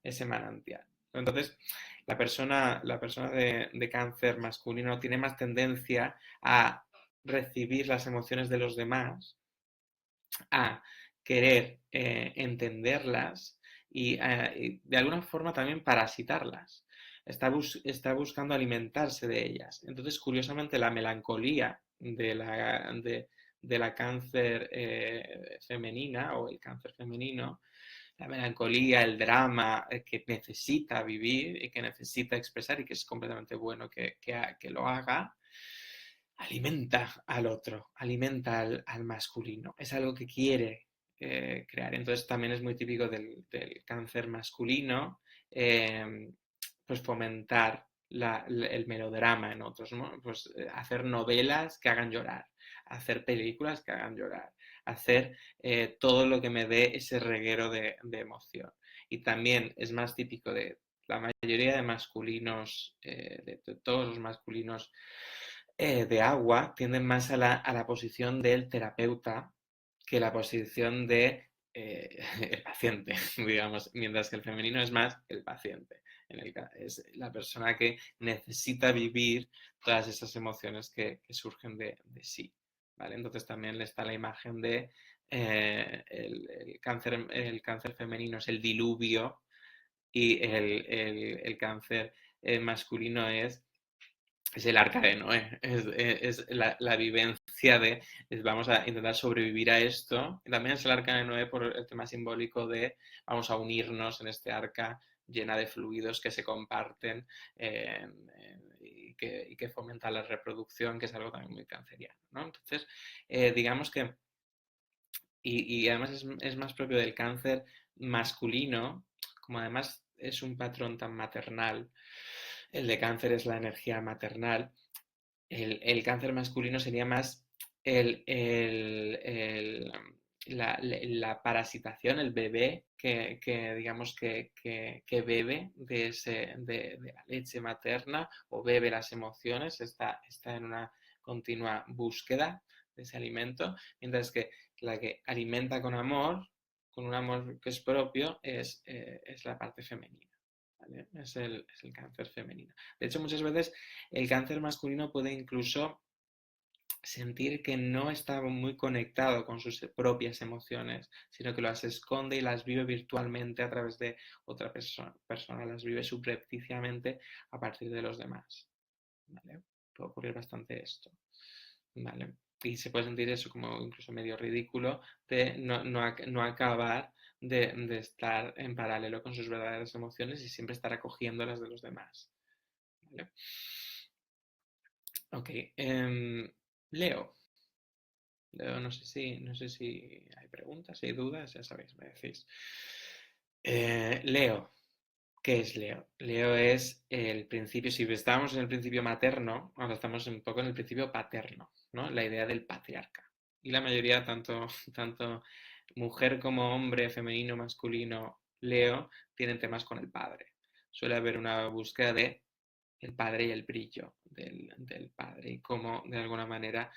A: ese manantial. Entonces, la persona de cáncer masculino tiene más tendencia a recibir las emociones de los demás, a querer entenderlas y de alguna forma también parasitarlas. Está buscando alimentarse de ellas. Entonces, curiosamente, la melancolía de la cáncer femenina o el cáncer femenino, la melancolía, el drama que necesita vivir y que necesita expresar y que es completamente bueno que lo haga, alimenta al otro, alimenta al masculino. Es algo que quiere crear. Entonces también es muy típico del cáncer masculino, pues fomentar el melodrama en otros, ¿no? Pues hacer novelas que hagan llorar, hacer películas que hagan llorar, hacer todo lo que me dé ese reguero de emoción. Y también es más típico de la mayoría de masculinos, de todos los masculinos de agua, tienden más a la posición del terapeuta que la posición de el paciente, digamos, mientras que el femenino es más el paciente. Es la persona que necesita vivir todas esas emociones que surgen de sí. ¿Vale? Entonces también le está la imagen de el cáncer femenino es el diluvio y el cáncer masculino es el arca de Noé, es la vivencia vamos a intentar sobrevivir a esto. Y también es el arca de Noé por el tema simbólico de vamos a unirnos en este arca llena de fluidos que se comparten y que fomenta la reproducción, que es algo también muy canceriano, ¿no? Entonces, digamos que, y además es más propio del cáncer masculino, como además es un patrón tan maternal, el de cáncer es la energía maternal, el cáncer masculino sería más el, el- el, la parasitación, el bebé que digamos que bebe de la leche materna o bebe las emociones, está en una continua búsqueda de ese alimento, mientras que la que alimenta con un amor que es propio, es la parte femenina. ¿Vale? Es el cáncer femenino. De hecho, muchas veces el cáncer masculino puede incluso sentir que no está muy conectado con sus propias emociones, sino que las esconde y las vive virtualmente a través de otra persona, las vive subrepticiamente a partir de los demás. ¿Vale? Puede ocurrir bastante esto. ¿Vale? Y se puede sentir eso como incluso medio ridículo de no acabar de estar en paralelo con sus verdaderas emociones y siempre estar acogiendo las de los demás. ¿Vale? Ok. Leo. Leo, no sé si hay preguntas, si hay dudas, ya sabéis, me decís. Leo, ¿qué es Leo? Leo es el principio, si estábamos en el principio materno, ahora estamos un poco en el principio paterno, ¿no? La idea del patriarca. Y la mayoría, tanto mujer como hombre, femenino, masculino, Leo, tienen temas con el padre. Suele haber una búsqueda de el padre y el brillo del padre y cómo de alguna manera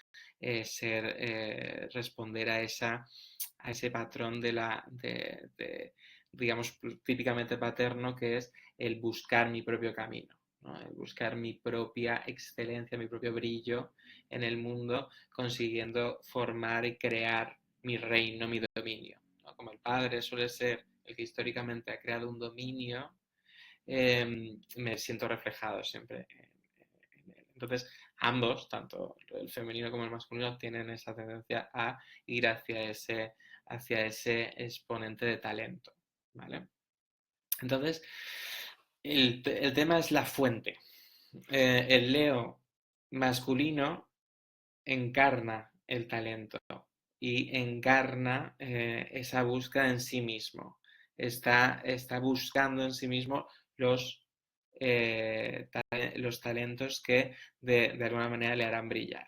A: responder a ese patrón digamos, típicamente paterno, que es el buscar mi propio camino, ¿no? El buscar mi propia excelencia, mi propio brillo en el mundo, consiguiendo formar y crear mi reino, mi dominio, ¿no? Como el padre suele ser el que históricamente ha creado un dominio, me siento reflejado siempre en él. Entonces, ambos, tanto el femenino como el masculino, tienen esa tendencia a ir hacia ese exponente de talento. ¿Vale? Entonces, el tema es la fuente. El Leo masculino encarna el talento y encarna esa búsqueda en sí mismo. Está buscando en sí mismo los, los talentos que de alguna manera le harán brillar.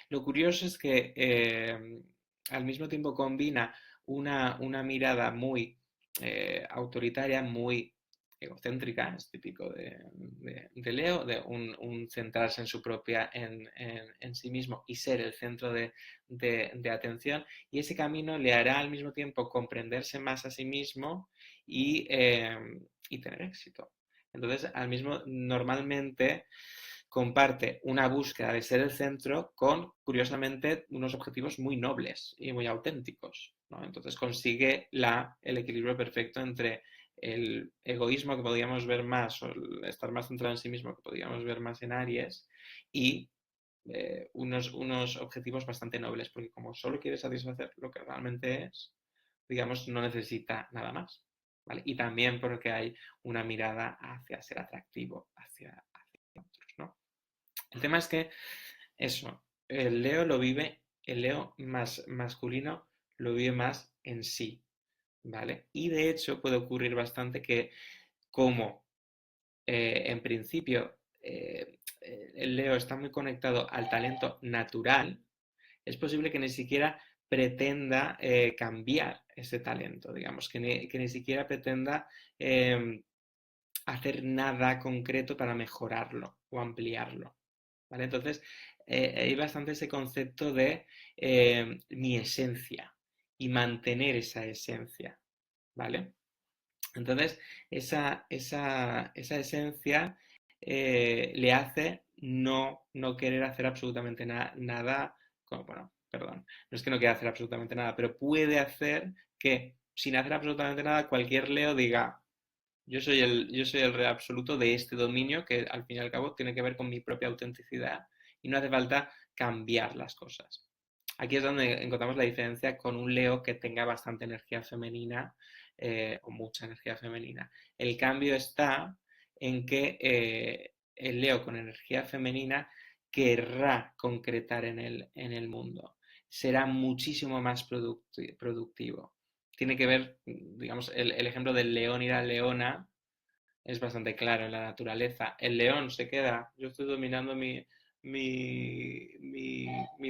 A: Lo curioso es que al mismo tiempo combina una mirada muy autoritaria, muy egocéntrica, es típico de Leo, de un centrarse en su propia, en sí mismo y ser el centro de atención. Y ese camino le hará al mismo tiempo comprenderse más a sí mismo y tener éxito. Entonces, normalmente comparte una búsqueda de ser el centro con, curiosamente, unos objetivos muy nobles y muy auténticos, ¿no? Entonces consigue el equilibrio perfecto entre el egoísmo que podríamos ver más, o el estar más centrado en sí mismo que podríamos ver más en Aries, y unos objetivos bastante nobles, porque como solo quiere satisfacer lo que realmente es, digamos, no necesita nada más. ¿Vale? Y también porque hay una mirada hacia ser atractivo, hacia otros, ¿no? El tema es que eso, el Leo más masculino lo vive más en sí, ¿vale? Y de hecho puede ocurrir bastante que como en principio el Leo está muy conectado al talento natural, es posible que ni siquiera pretenda cambiar ese talento, digamos, que ni siquiera pretenda hacer nada concreto para mejorarlo o ampliarlo. ¿Vale? Entonces, hay bastante ese concepto de mi esencia y mantener esa esencia, ¿vale? Entonces, esa esencia le hace no querer hacer absolutamente nada, bueno, perdón, no es que no quiera hacer absolutamente nada, pero puede hacer que sin hacer absolutamente nada cualquier Leo diga, yo soy el rey absoluto de este dominio que al fin y al cabo tiene que ver con mi propia autenticidad y no hace falta cambiar las cosas. Aquí es donde encontramos la diferencia con un Leo que tenga bastante energía femenina o mucha energía femenina. El cambio está en que el Leo con energía femenina querrá concretar en el mundo. Será muchísimo más productivo. Tiene que ver, digamos, el ejemplo del león y la leona es bastante claro en la naturaleza. El león se queda, yo estoy dominando mi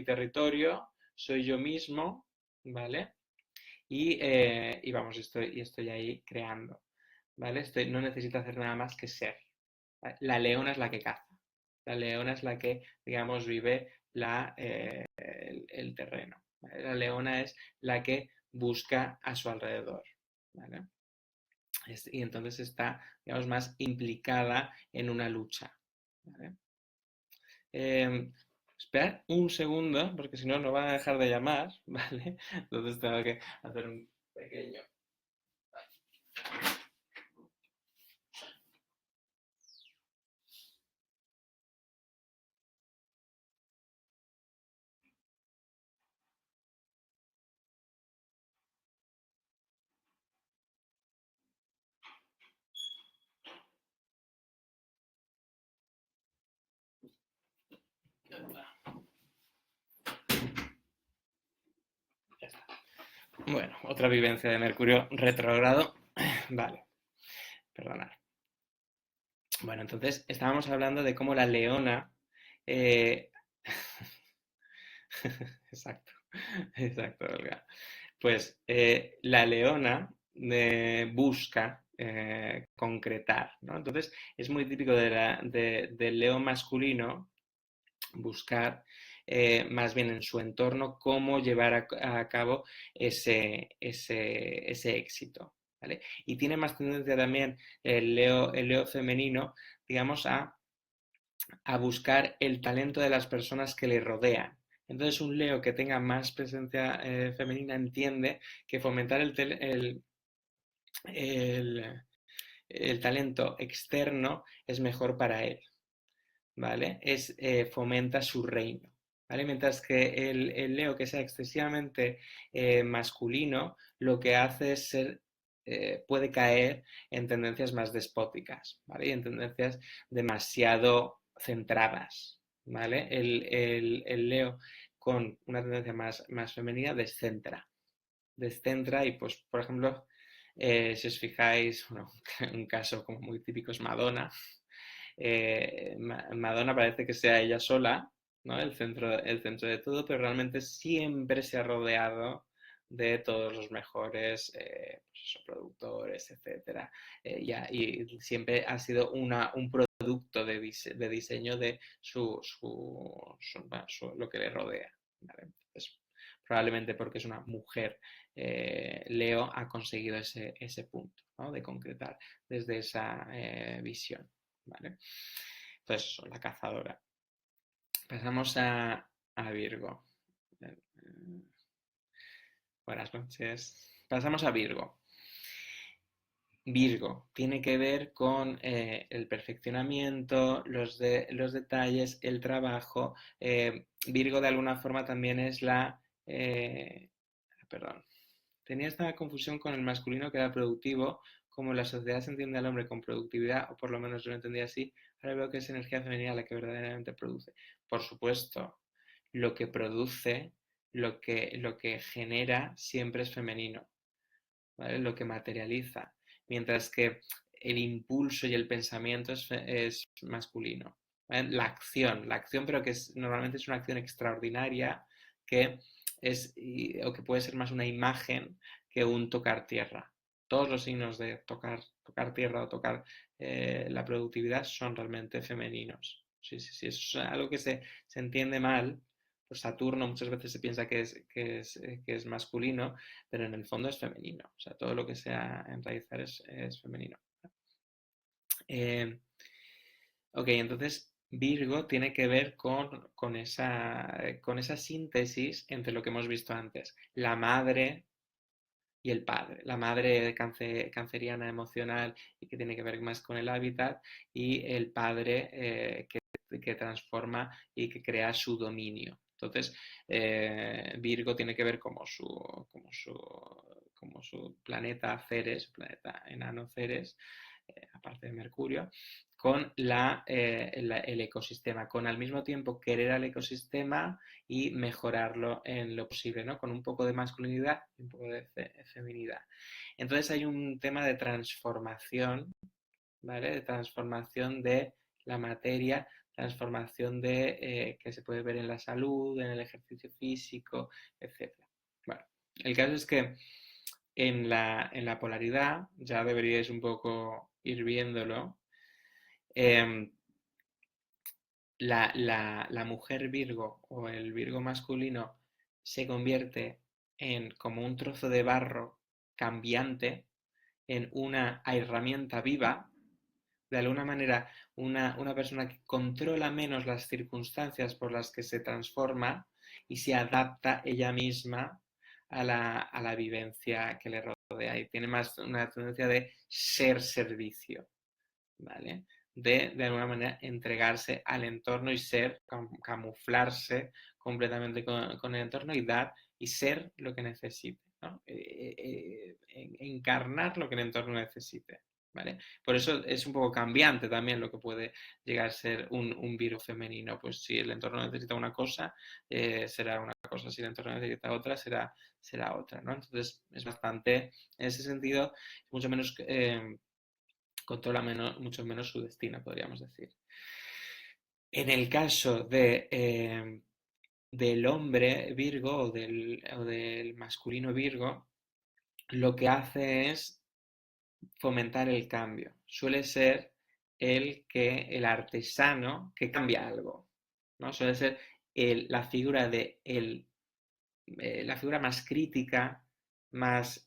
A: territorio, soy yo mismo, ¿vale? Y vamos, estoy ahí creando, ¿vale? No necesito hacer nada más que ser. ¿Vale? La leona es la que caza. La leona es la que, digamos, vive el terreno. ¿Vale? La leona es la que busca a su alrededor. ¿Vale? Y entonces está, digamos, más implicada en una lucha. ¿Vale? Esperad un segundo, porque si no, no van a dejar de llamar, ¿vale? Entonces tengo que hacer un pequeño. Ya está. Bueno, otra vivencia de Mercurio retrógrado. Vale, perdonad. Bueno, entonces estábamos hablando de cómo la leona. eh, Exacto, exacto, Olga. Pues la leona busca concretar, ¿no? Entonces es muy típico del león masculino buscar más bien en su entorno cómo llevar a cabo ese éxito. ¿Vale? Y tiene más tendencia también el Leo femenino, digamos, a buscar el talento de las personas que le rodean. Entonces, un Leo que tenga más presencia femenina entiende que fomentar el, el talento externo es mejor para él, ¿vale? Fomenta su reino, ¿vale? Mientras que el Leo que sea excesivamente masculino, lo que hace es puede caer en tendencias más despóticas, ¿vale? Y en tendencias demasiado centradas, ¿vale? El Leo con una tendencia más femenina descentra y pues, por ejemplo, si os fijáis, bueno, un caso como muy típico es Madonna. Madonna parece que sea ella sola, ¿no? El centro de todo, pero realmente siempre se ha rodeado de todos los mejores pues eso, productores, etcétera. Y siempre ha sido un producto de diseño de lo que le rodea. ¿Vale? Entonces, probablemente porque es una mujer, Leo ha conseguido ese punto, ¿no? De concretar desde esa visión. ¿Vale? Entonces, la cazadora. Pasamos a Virgo. Buenas noches. Pasamos a Virgo. Virgo tiene que ver con el perfeccionamiento, los detalles, el trabajo. Virgo de alguna forma también es perdón, tenía esta confusión con el masculino que era productivo, como la sociedad se entiende al hombre con productividad, o por lo menos yo lo entendía así, ahora veo que es energía femenina la que verdaderamente produce. Por supuesto, lo que produce, lo que genera siempre es femenino, ¿vale? Lo que materializa, mientras que el impulso y el pensamiento es masculino. ¿Vale? La acción, pero que normalmente es una acción extraordinaria que o que puede ser más una imagen que un tocar tierra. Todos los signos de tocar tierra o tocar la productividad son realmente femeninos. Sí, sí, sí, es algo que se entiende mal. Pues Saturno muchas veces se piensa que es masculino, pero en el fondo es femenino. O sea, todo lo que sea enraizar es femenino. Eh, ok, entonces Virgo tiene que ver con esa síntesis entre lo que hemos visto antes, la madre y el padre. La madre canceriana emocional y que tiene que ver más con el hábitat y el padre que transforma y que crea su dominio. Entonces, Virgo tiene que ver como su planeta Ceres, planeta enano Ceres, aparte de Mercurio, con el ecosistema, con al mismo tiempo querer al ecosistema y mejorarlo en lo posible, ¿no? Con un poco de masculinidad y un poco de feminidad. Entonces hay un tema de transformación, ¿vale? De transformación de la materia, transformación que se puede ver en la salud, en el ejercicio físico, etc. Bueno, el caso es que en la polaridad, ya deberíais un poco ir viéndolo, eh, la mujer Virgo o el Virgo masculino se convierte en como un trozo de barro cambiante, en una herramienta viva, de alguna manera una persona que controla menos las circunstancias por las que se transforma y se adapta ella misma a la vivencia que le rodea y tiene más una tendencia de ser servicio. ¿Vale? De alguna manera entregarse al entorno y camuflarse completamente con el entorno y dar y ser lo que necesite, ¿no? Encarnar lo que el entorno necesite, ¿vale? Por eso es un poco cambiante también lo que puede llegar a ser un virus femenino, pues si el entorno necesita una cosa, será una cosa, si el entorno necesita otra, será otra, ¿no? Entonces es bastante, en ese sentido, mucho menos controla mucho menos su destino, podríamos decir. En el caso del hombre Virgo o del masculino Virgo, lo que hace es fomentar el cambio. Suele ser el artesano que cambia algo, ¿no? Suele ser la figura la figura más crítica, más,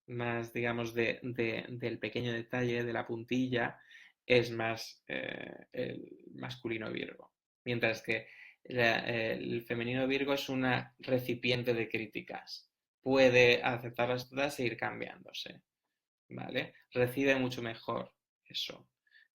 A: más digamos, del pequeño detalle, de la puntilla, es más el masculino Virgo. Mientras que el femenino Virgo es una recipiente de críticas. Puede aceptarlas todas e ir cambiándose, ¿vale? Recibe mucho mejor eso.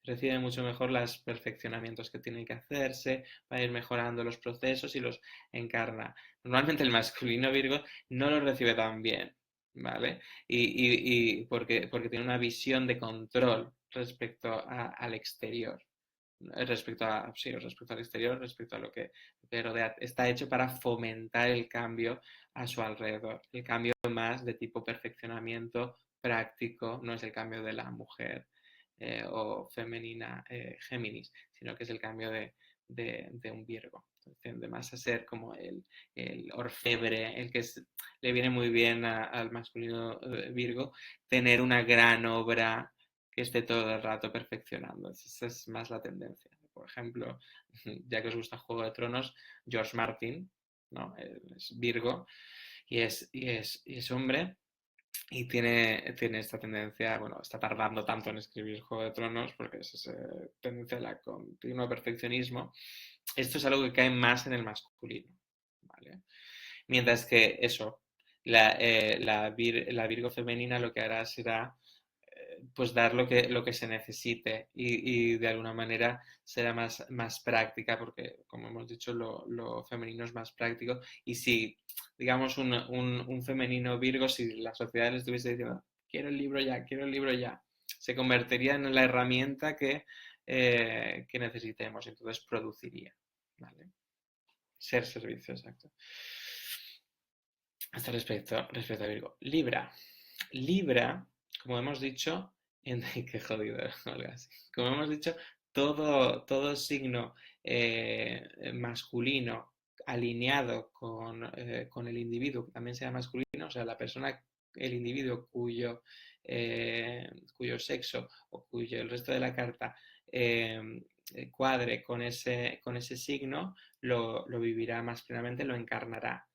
A: Recibe mucho mejor los perfeccionamientos que tienen que hacerse, va a ir mejorando los procesos y los encarna. Normalmente el masculino Virgo no lo recibe tan bien, ¿vale? Y porque tiene una visión de control respecto al exterior. Respecto al exterior, respecto a lo que rodea. Está hecho para fomentar el cambio a su alrededor. El cambio más de tipo perfeccionamiento práctico, no es el cambio de la mujer o femenina Géminis, sino que es el cambio de un Virgo. Tiende más a ser como el orfebre, el que le viene muy bien al masculino Virgo, tener una gran obra que esté todo el rato perfeccionando. Esa es más la tendencia. Por ejemplo, ya que os gusta Juego de Tronos, George Martin, ¿no? Es Virgo y es hombre y tiene esta tendencia, bueno, está tardando tanto en escribir Juego de Tronos porque es esa tendencia al continuo perfeccionismo. Esto es algo que cae más en el masculino, ¿vale? Mientras que eso, la Virgo femenina lo que hará será pues dar lo que se necesite y de alguna manera será más práctica porque, como hemos dicho, lo femenino es más práctico y si, digamos, un femenino Virgo, si la sociedad le estuviese diciendo quiero el libro ya, se convertiría en la herramienta que necesitemos, entonces produciría, ¿vale? Ser servicio, exacto. Hasta respecto a Virgo. Libra, como hemos dicho, qué jodido, Olga, sí. Como hemos dicho, todo signo masculino alineado con el individuo, que también sea masculino, o sea, la persona, el individuo cuyo sexo o cuyo el resto de la carta eh, cuadre con ese signo, lo vivirá más plenamente, lo encarnará.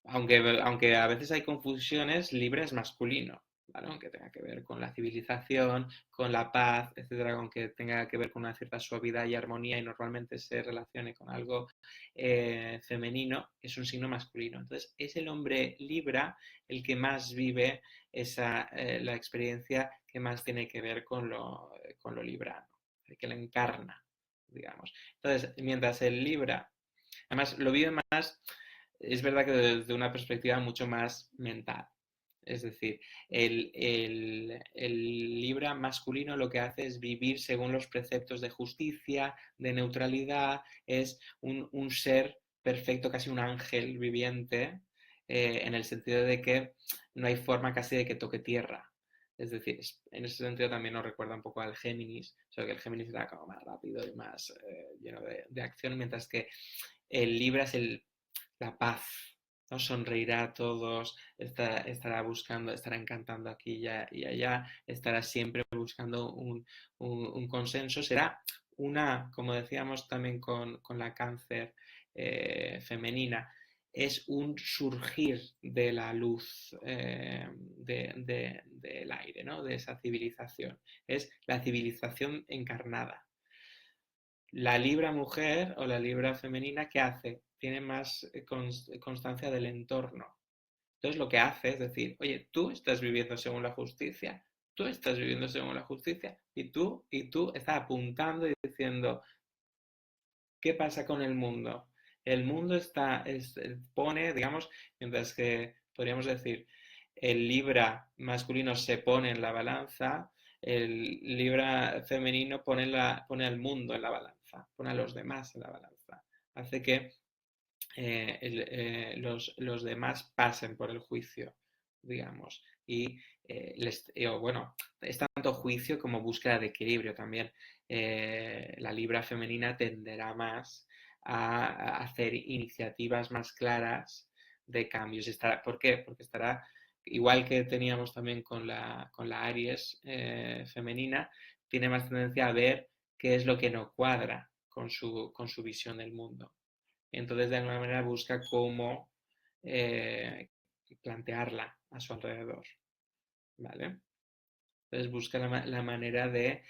A: Aunque a veces hay confusiones, Libra es masculino, ¿vale? Aunque tenga que ver con la civilización, con la paz, etcétera, aunque tenga que ver con una cierta suavidad y armonía y normalmente se relacione con algo femenino, es un signo masculino. Entonces, es el hombre Libra el que más vive la experiencia que más tiene que ver con lo librano, el que lo encarna, digamos. Entonces, mientras el Libra, además, lo vive más, es verdad que desde una perspectiva mucho más mental. Es decir, el Libra masculino lo que hace es vivir según los preceptos de justicia, de neutralidad, es un ser perfecto, casi un ángel viviente, en el sentido de que no hay forma casi de que toque tierra. Es decir, en ese sentido también nos recuerda un poco al Géminis, solo que el Géminis era como más rápido y más lleno de acción, mientras que el Libra es la paz, ¿no? Sonreirá a todos, estará buscando, estará encantando aquí y allá, estará siempre buscando un consenso. Será como decíamos también con la cáncer femenina, es un surgir de la luz del aire, ¿no? De esa civilización. Es la civilización encarnada. La libra mujer o la libra femenina, ¿qué hace? Tiene más constancia del entorno. Entonces lo que hace es decir, oye, tú estás viviendo según la justicia, tú estás viviendo según la justicia y tú estás apuntando y diciendo, ¿qué pasa con el mundo? El mundo pone, digamos, mientras que podríamos decir, el libra masculino se pone en la balanza, el libra femenino pone al mundo en la balanza, pone a los demás en la balanza. Hace que los demás pasen por el juicio, digamos. Y bueno, es tanto juicio como búsqueda de equilibrio también. La libra femenina tenderá más a hacer iniciativas más claras de cambios. ¿Por qué? Porque estará, igual que teníamos también con la Aries femenina, tiene más tendencia a ver qué es lo que no cuadra con su visión del mundo. Entonces, de alguna manera, busca cómo eh, plantearla a su alrededor, ¿vale? Entonces, busca la manera de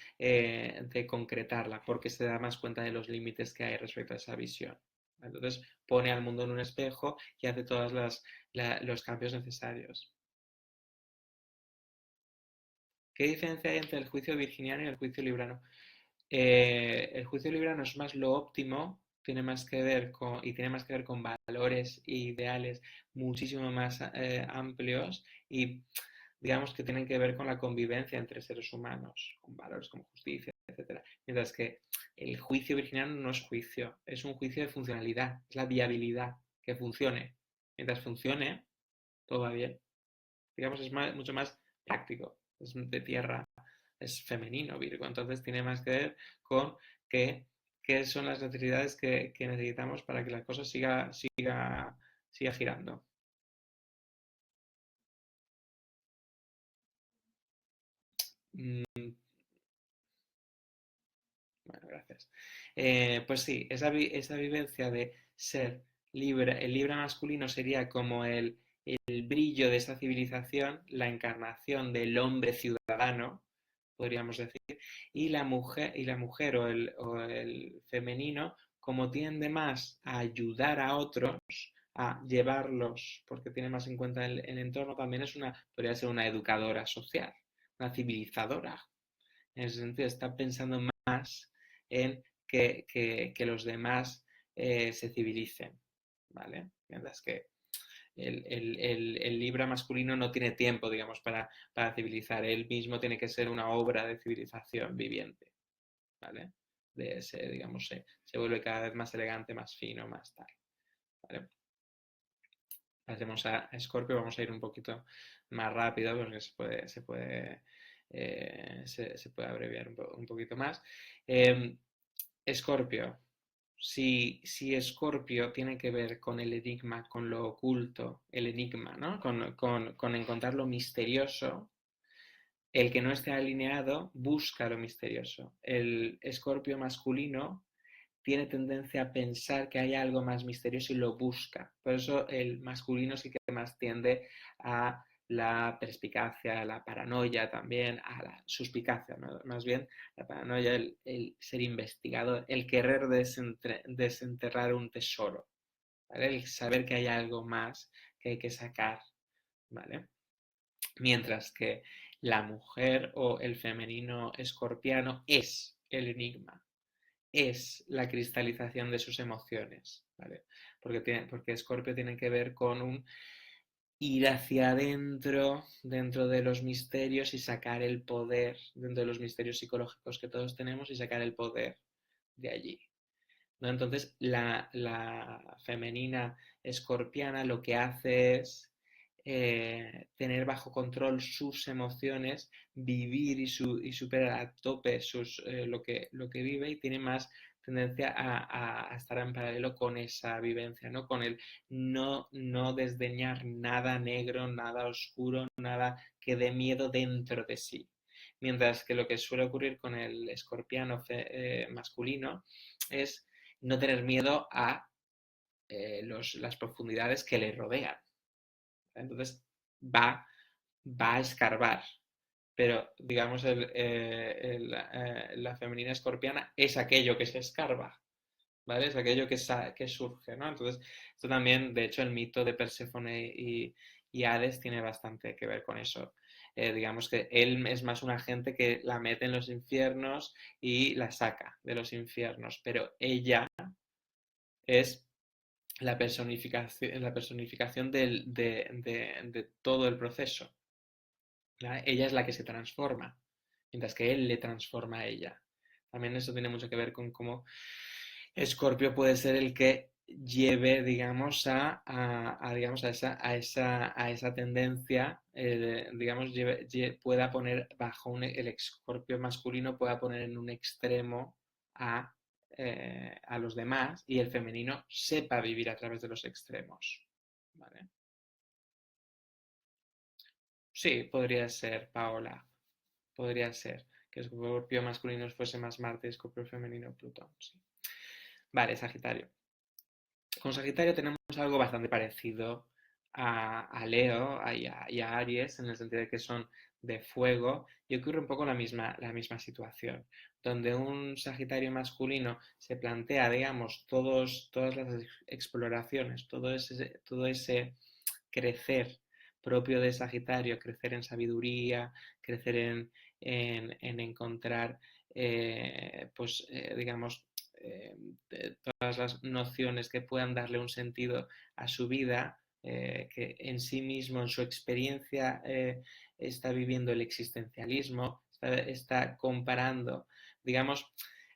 A: concretarla, porque se da más cuenta de los límites que hay respecto a esa visión. Entonces, pone al mundo en un espejo y hace todos los cambios necesarios. ¿Qué diferencia hay entre el juicio virginiano y el juicio librano? El juicio librano es más lo óptimo, tiene más que ver con valores e ideales muchísimo más amplios y digamos que tienen que ver con la convivencia entre seres humanos, con valores como justicia, etcétera. Mientras que el juicio virginiano no es juicio, es un juicio de funcionalidad, es la viabilidad, que funcione. Mientras funcione, todo va bien. Digamos, es mucho más práctico, es de tierra, es femenino Virgo, entonces tiene más que ver con que qué son las necesidades que necesitamos para que la cosa siga girando. Mm, Bueno, gracias. Pues sí, esa vivencia de ser libre, el libre masculino sería como el brillo de esa civilización, la encarnación del hombre ciudadano, podríamos decir, y la mujer o el femenino, como tiende más a ayudar a otros, a llevarlos, porque tiene más en cuenta el entorno, también podría ser una educadora social, una civilizadora. En ese sentido, está pensando más en que los demás se civilicen, ¿vale? Mientras que el Libra masculino no tiene tiempo, digamos, para civilizar. Él mismo tiene que ser una obra de civilización viviente, ¿vale? Digamos, se vuelve cada vez más elegante, más fino, más tal, ¿vale? Pasemos a Scorpio, vamos a ir un poquito más rápido porque se puede abreviar un poquito más. Scorpio, si Scorpio tiene que ver con el enigma, con lo oculto, el enigma, ¿no? Con encontrar lo misterioso, el que no esté alineado busca lo misterioso. El Escorpio masculino tiene tendencia a pensar que hay algo más misterioso y lo busca. Por eso el masculino sí que más tiende a la perspicacia, a la paranoia también, a la suspicacia, ¿no? Más bien la paranoia, el ser investigador, el querer desenterrar un tesoro, ¿vale? El saber que hay algo más que hay que sacar, ¿vale? Mientras que la mujer o el femenino escorpiano es el enigma, es la cristalización de sus emociones, ¿vale? Porque Escorpio tiene que ver con un ir hacia adentro, dentro de los misterios y sacar el poder, dentro de los misterios psicológicos que todos tenemos y sacar el poder de allí, ¿no? Entonces, la femenina escorpiana lo que hace es tener bajo control sus emociones, vivir y superar a tope lo que vive, y tiene más tendencia a estar en paralelo con esa vivencia, ¿no? Con el no desdeñar nada negro, nada oscuro, nada que dé miedo dentro de sí. Mientras que lo que suele ocurrir con el escorpiano masculino es no tener miedo a las profundidades que le rodean. Entonces va a escarbar, pero digamos la femenina escorpiana es aquello que se escarba, ¿vale? Es aquello que surge, ¿no? Entonces, esto también, de hecho, el mito de Perséfone y Hades tiene bastante que ver con eso. Digamos que él es más un agente que la mete en los infiernos y la saca de los infiernos, pero ella es la personificación de todo el proceso. ¿Vale? Ella es la que se transforma, mientras que él le transforma a ella. También eso tiene mucho que ver con cómo Escorpio puede ser el que lleve, digamos, digamos, a esa tendencia, digamos, pueda poner el Escorpio masculino pueda poner en un extremo a, a los demás, y el femenino sepa vivir a través de los extremos. ¿Vale? Sí, podría ser, Paola. Podría ser que Escorpio masculino fuese más Marte y Escorpio femenino Plutón. Sí. Vale, Sagitario. Con Sagitario tenemos algo bastante parecido a Leo y a Aries, en el sentido de que son de fuego, y ocurre un poco la misma situación, donde un Sagitario masculino se plantea, digamos, todas las exploraciones, todo ese crecer propio de Sagitario, crecer en sabiduría, crecer en encontrar, pues, digamos, eh, todas las nociones que puedan darle un sentido a su vida, que en sí mismo, en su experiencia, está viviendo el existencialismo, está comparando, digamos,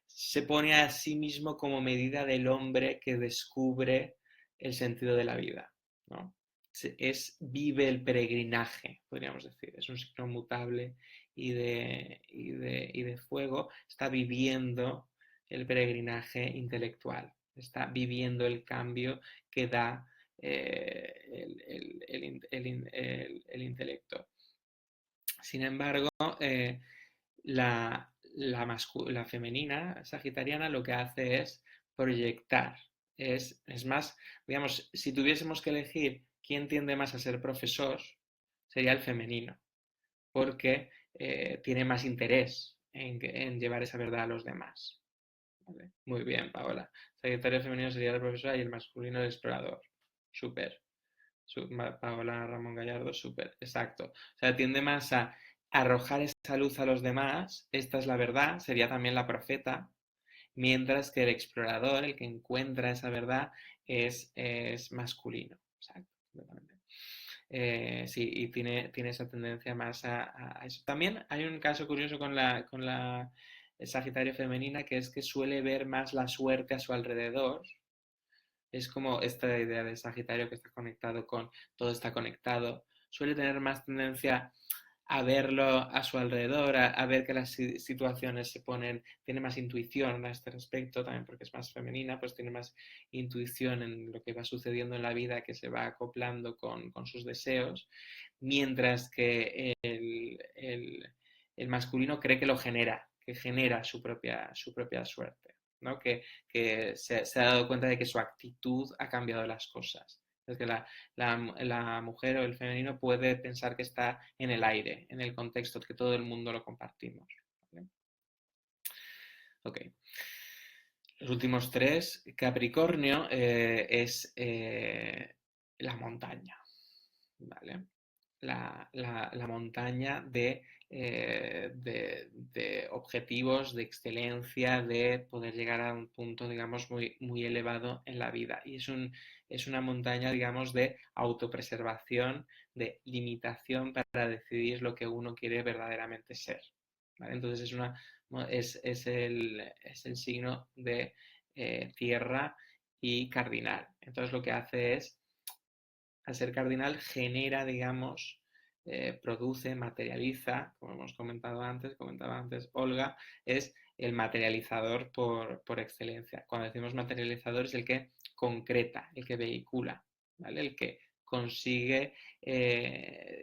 A: se pone a sí mismo como medida del hombre que descubre el sentido de la vida, ¿no? Vive el peregrinaje, podríamos decir, es un signo mutable y de fuego, está viviendo el peregrinaje intelectual, está viviendo el cambio que da el intelecto. Sin embargo, la femenina sagitariana lo que hace es proyectar. Es más, digamos, si tuviésemos que elegir quién tiende más a ser profesor, sería el femenino, porque tiene más interés en llevar esa verdad a los demás. ¿Vale? Muy bien, Paola. Sagitario femenino sería la profesora y el masculino el explorador. Súper. Paola Ramón Gallardo, súper, exacto. O sea, tiende más a arrojar esa luz a los demás, esta es la verdad, sería también la profeta, mientras que el explorador, el que encuentra esa verdad, es masculino. Exacto, completamente. Sí, y tiene esa tendencia más a eso. También hay un caso curioso con la Sagitario femenina, que es que suele ver más la suerte a su alrededor. Es como esta idea de Sagitario que está conectado con todo está conectado. Suele tener más tendencia a verlo a su alrededor, a ver que las situaciones se ponen, tiene más intuición a este respecto, también porque es más femenina, pues tiene más intuición en lo que va sucediendo en la vida, que se va acoplando con sus deseos, mientras que el masculino cree que lo genera, que genera su propia suerte, ¿no? Que se ha dado cuenta de que su actitud ha cambiado las cosas. Es que la mujer o el femenino puede pensar que está en el aire, en el contexto, que todo el mundo lo compartimos. ¿Vale? Ok. Los últimos tres. Capricornio es la montaña. ¿Vale? La montaña de objetivos, de excelencia, de poder llegar a un punto, digamos, muy, muy elevado en la vida. Y es una montaña, digamos, de autopreservación, de limitación para decidir lo que uno quiere verdaderamente ser. ¿Vale? Entonces es el signo de tierra y cardinal. Entonces lo que hace es, al ser cardinal, genera, digamos, produce, materializa, como hemos comentaba antes Olga, es el materializador por excelencia. Cuando decimos materializador es el que concreta, el que vehicula, ¿vale? El que consigue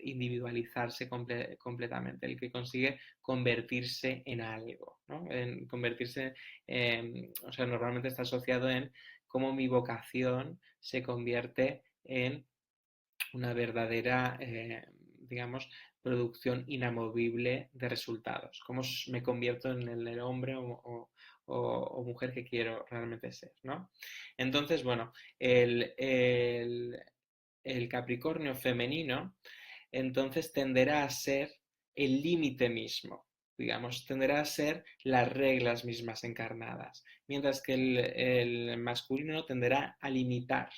A: individualizarse completamente, el que consigue convertirse en algo, ¿no? En convertirse, o sea, normalmente está asociado en cómo mi vocación se convierte en una verdadera, digamos, producción inamovible de resultados. Cómo me convierto en el hombre o mujer que quiero realmente ser, ¿no? Entonces, bueno, el Capricornio femenino entonces tenderá a ser el límite mismo, digamos, tenderá a ser las reglas mismas encarnadas, mientras que el masculino tenderá a limitar,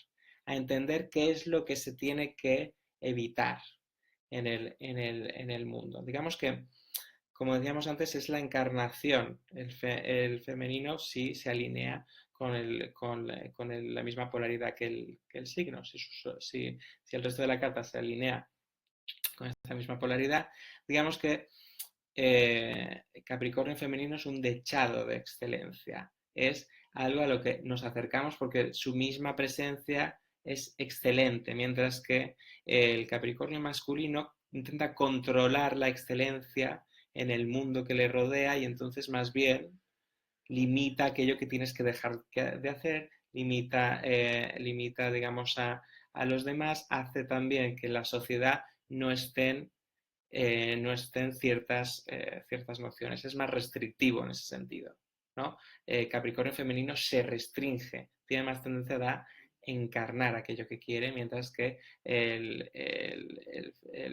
A: a entender qué es lo que se tiene que evitar en el mundo. Digamos que, como decíamos antes, es la encarnación. El femenino sí se alinea con la misma polaridad que el signo. Si el resto de la carta se alinea con esta misma polaridad, digamos que Capricornio femenino es un dechado de excelencia. Es algo a lo que nos acercamos porque su misma presencia es excelente, mientras que el Capricornio masculino intenta controlar la excelencia en el mundo que le rodea y entonces más bien limita aquello que tienes que dejar de hacer, limita digamos, a los demás, hace también que la sociedad no estén ciertas nociones. Es más restrictivo en ese sentido, ¿no? Capricornio femenino se restringe, tiene más tendencia a encarnar aquello que quiere, mientras que el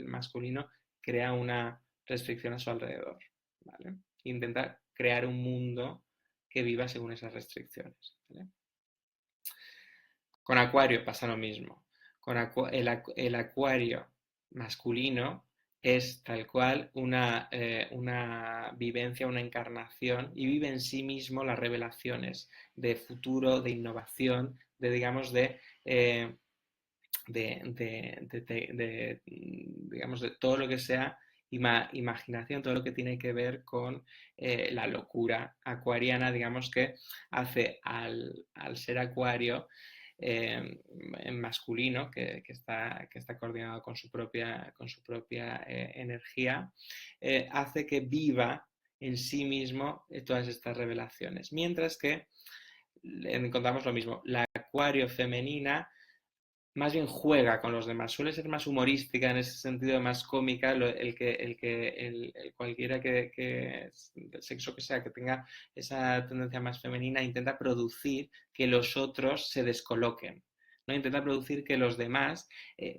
A: masculino crea una restricción a su alrededor. ¿Vale? Intenta crear un mundo que viva según esas restricciones. ¿Vale? Con Acuario pasa lo mismo. El Acuario masculino es tal cual una vivencia, una encarnación y vive en sí mismo las revelaciones de futuro, de innovación, digamos, digamos, de todo lo que sea imaginación, todo lo que tiene que ver con la locura acuariana, digamos que hace al ser acuario en masculino, que está coordinado con su propia energía, hace que viva en sí mismo todas estas revelaciones. Mientras que encontramos lo mismo, la acuario femenina más bien juega con los demás, suele ser más humorística en ese sentido, más cómica, cualquiera que del sexo que sea, que tenga esa tendencia más femenina, intenta producir que los otros se descoloquen, ¿no? Intenta producir que los demás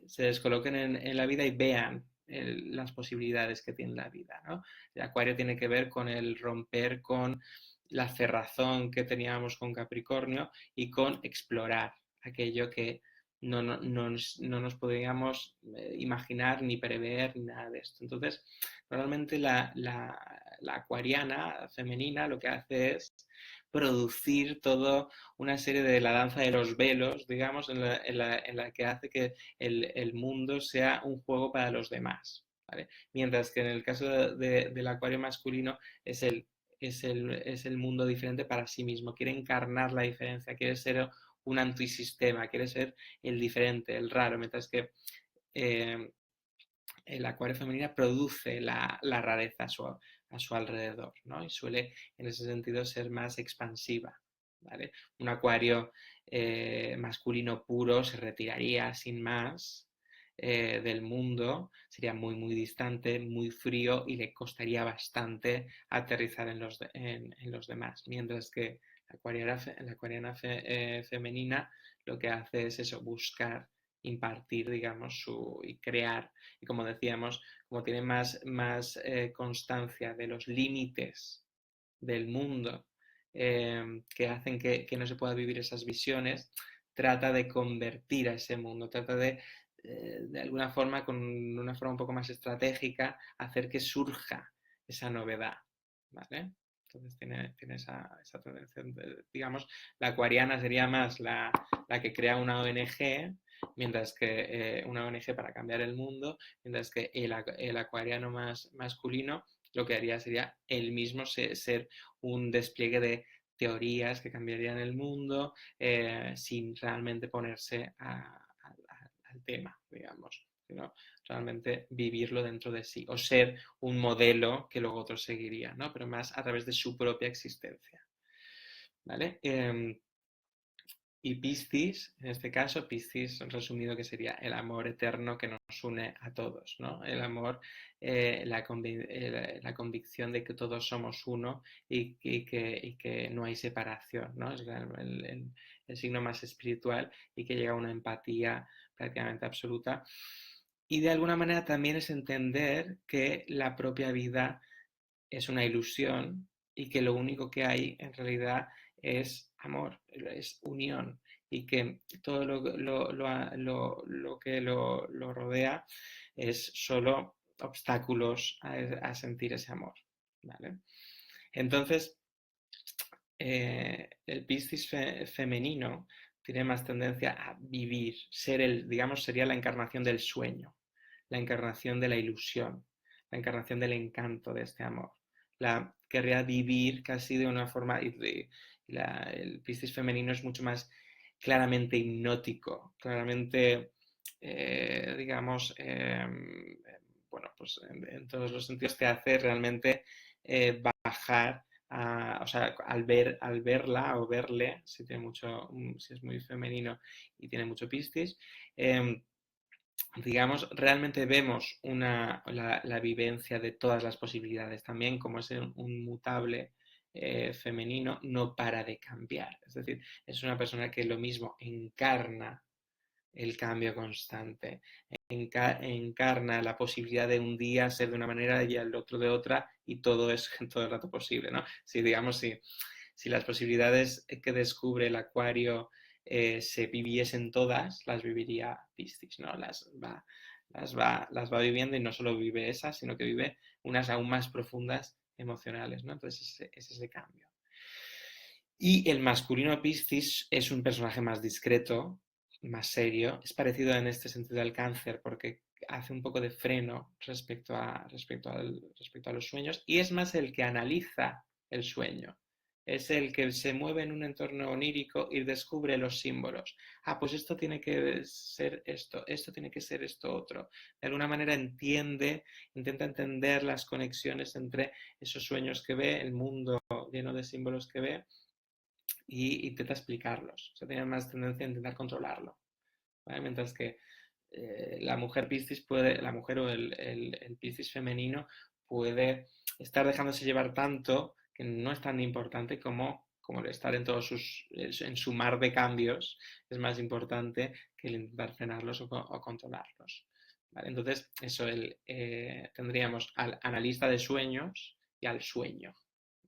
A: se descoloquen en la vida y vean las posibilidades que tiene la vida, ¿no? El acuario tiene que ver con el romper con la cerrazón que teníamos con Capricornio y con explorar aquello que no nos podríamos imaginar ni prever ni nada de esto. Entonces, normalmente la acuariana femenina lo que hace es producir toda una serie de la danza de los velos, digamos, en la que hace que el mundo sea un juego para los demás. ¿Vale? Mientras que en el caso del acuario masculino es el mundo diferente para sí mismo, quiere encarnar la diferencia, quiere ser un antisistema, quiere ser el diferente, el raro, mientras que eh, el acuario femenina produce la rareza a su alrededor, ¿no? Y suele en ese sentido ser más expansiva. ¿Vale? Un acuario masculino puro se retiraría sin más del mundo, sería muy distante, muy frío y le costaría bastante aterrizar en los demás. Mientras que la acuariana femenina lo que hace es eso, buscar impartir, digamos, y crear. Y como decíamos, como tiene más constancia de los límites del mundo que hacen que no se pueda vivir esas visiones, trata de convertir a ese mundo, trata de alguna forma, con una forma un poco más estratégica, hacer que surja esa novedad. ¿Vale? Entonces tiene esa tendencia. Digamos, la acuariana sería más la que crea una ONG, mientras que una ONG para cambiar el mundo, mientras que el acuariano más masculino lo que haría sería él mismo ser un despliegue de teorías que cambiarían el mundo sin realmente ponerse al tema, digamos, sino realmente vivirlo dentro de sí o ser un modelo que luego otros seguirían, ¿no? Pero más a través de su propia existencia. ¿Vale? Y Piscis, en este caso, Piscis resumido que sería el amor eterno que nos une a todos, ¿no? El amor, la convicción de que todos somos uno y que no hay separación, ¿no? Es el signo más espiritual y que llega a una empatía prácticamente absoluta. Y de alguna manera también es entender que la propia vida es una ilusión y que lo único que hay en realidad es amor, es unión y que todo lo que lo rodea es solo obstáculos sentir ese amor. ¿Vale? Entonces, el Piscis femenino tiene más tendencia a vivir, digamos, sería la encarnación del sueño, la encarnación de la ilusión, la encarnación del encanto de este amor. Querría vivir casi de una forma, el Piscis femenino es mucho más claramente hipnótico, claramente, digamos, bueno, pues en todos los sentidos te hace realmente bajar o sea, al verla o verle, si es muy femenino y tiene mucho Piscis, digamos, realmente vemos la vivencia de todas las posibilidades. También, como es un mutable femenino, no para de cambiar. Es decir, es una persona que lo mismo encarna el cambio constante, encarna la posibilidad de un día ser de una manera y el otro de otra, y todo es todo el rato posible, ¿no? Si, digamos, si las posibilidades que descubre el acuario se viviesen todas, las viviría Piscis, ¿no? Las va viviendo y no solo vive esas, sino que vive unas aún más profundas emocionales, ¿no? Entonces es ese cambio. Y el masculino Piscis es un personaje más discreto, más serio. Es parecido en este sentido al cáncer porque hace un poco de freno respecto a los sueños y es más el que analiza el sueño. Es el que se mueve en un entorno onírico y descubre los símbolos. Ah, pues esto tiene que ser esto tiene que ser esto otro. De alguna manera intenta entender las conexiones entre esos sueños que ve, el mundo lleno de símbolos que ve, y intenta explicarlos. O sea, tiene más tendencia a intentar controlarlo. ¿Vale? Mientras que la mujer Piscis la mujer o el Piscis femenino puede estar dejándose llevar tanto que no es tan importante como el estar en su mar de cambios, es más importante que el intentar frenarlos o controlarlos. ¿Vale? Entonces, tendríamos al analista de sueños y al sueño.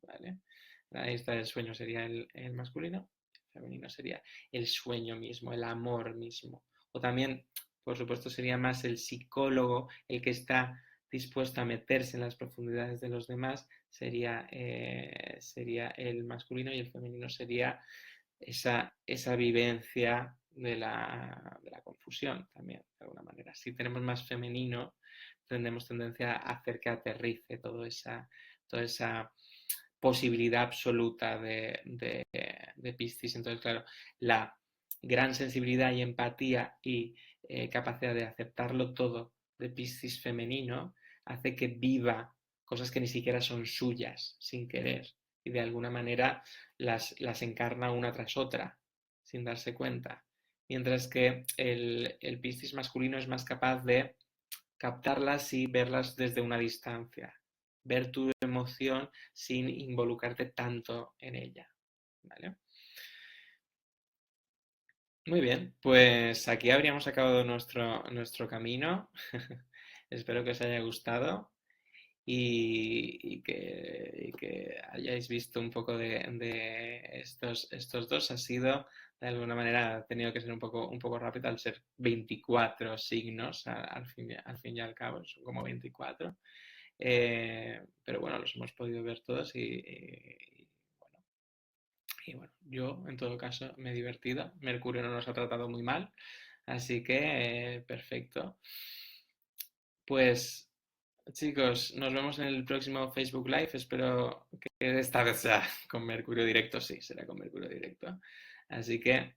A: ¿Vale? El analista del sueño sería el masculino, el femenino sería el sueño mismo, el amor mismo. O también, por supuesto, sería más el psicólogo el que está dispuesto a meterse en las profundidades de los demás, sería el masculino, y el femenino sería esa vivencia de la confusión también, de alguna manera. Si tenemos más femenino, tendremos tendencia a hacer que aterrice toda esa posibilidad absoluta de Piscis. Entonces, claro, la gran sensibilidad y empatía y capacidad de aceptarlo todo de Piscis femenino hace que viva cosas que ni siquiera son suyas, sin querer, y de alguna manera las encarna una tras otra, sin darse cuenta. Mientras que el Piscis masculino es más capaz de captarlas y verlas desde una distancia, ver tu emoción sin involucrarte tanto en ella. ¿Vale? Muy bien, pues aquí habríamos acabado nuestro camino. Espero que os haya gustado y que hayáis visto un poco de estos dos. Ha sido, de alguna manera, ha tenido que ser un poco rápido al ser 24 signos, al fin y al cabo, son como 24. Pero bueno, los hemos podido ver todos bueno, yo en todo caso me he divertido. Mercurio no nos ha tratado muy mal, así que perfecto. Pues chicos, nos vemos en el próximo Facebook Live. Espero que esta vez sea con Mercurio directo. Sí, será con Mercurio directo. Así que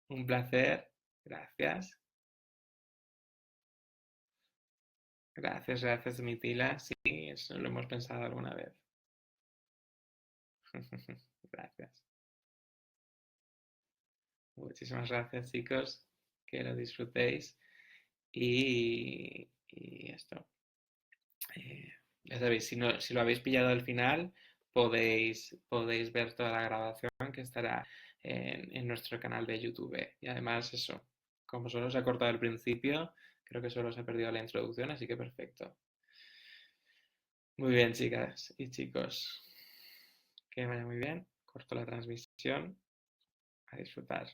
A: un placer. Gracias. Gracias, Mitila. Sí, eso lo hemos pensado alguna vez. Gracias. Muchísimas gracias, chicos. Que lo disfrutéis. Y esto. Ya sabéis, si lo habéis pillado al final, podéis ver toda la grabación que estará en nuestro canal de YouTube. Y además, eso, como solo se ha cortado al principio, creo que solo se ha perdido la introducción, así que perfecto. Muy bien, chicas y chicos. Que vaya muy bien. Corto la transmisión. A disfrutar.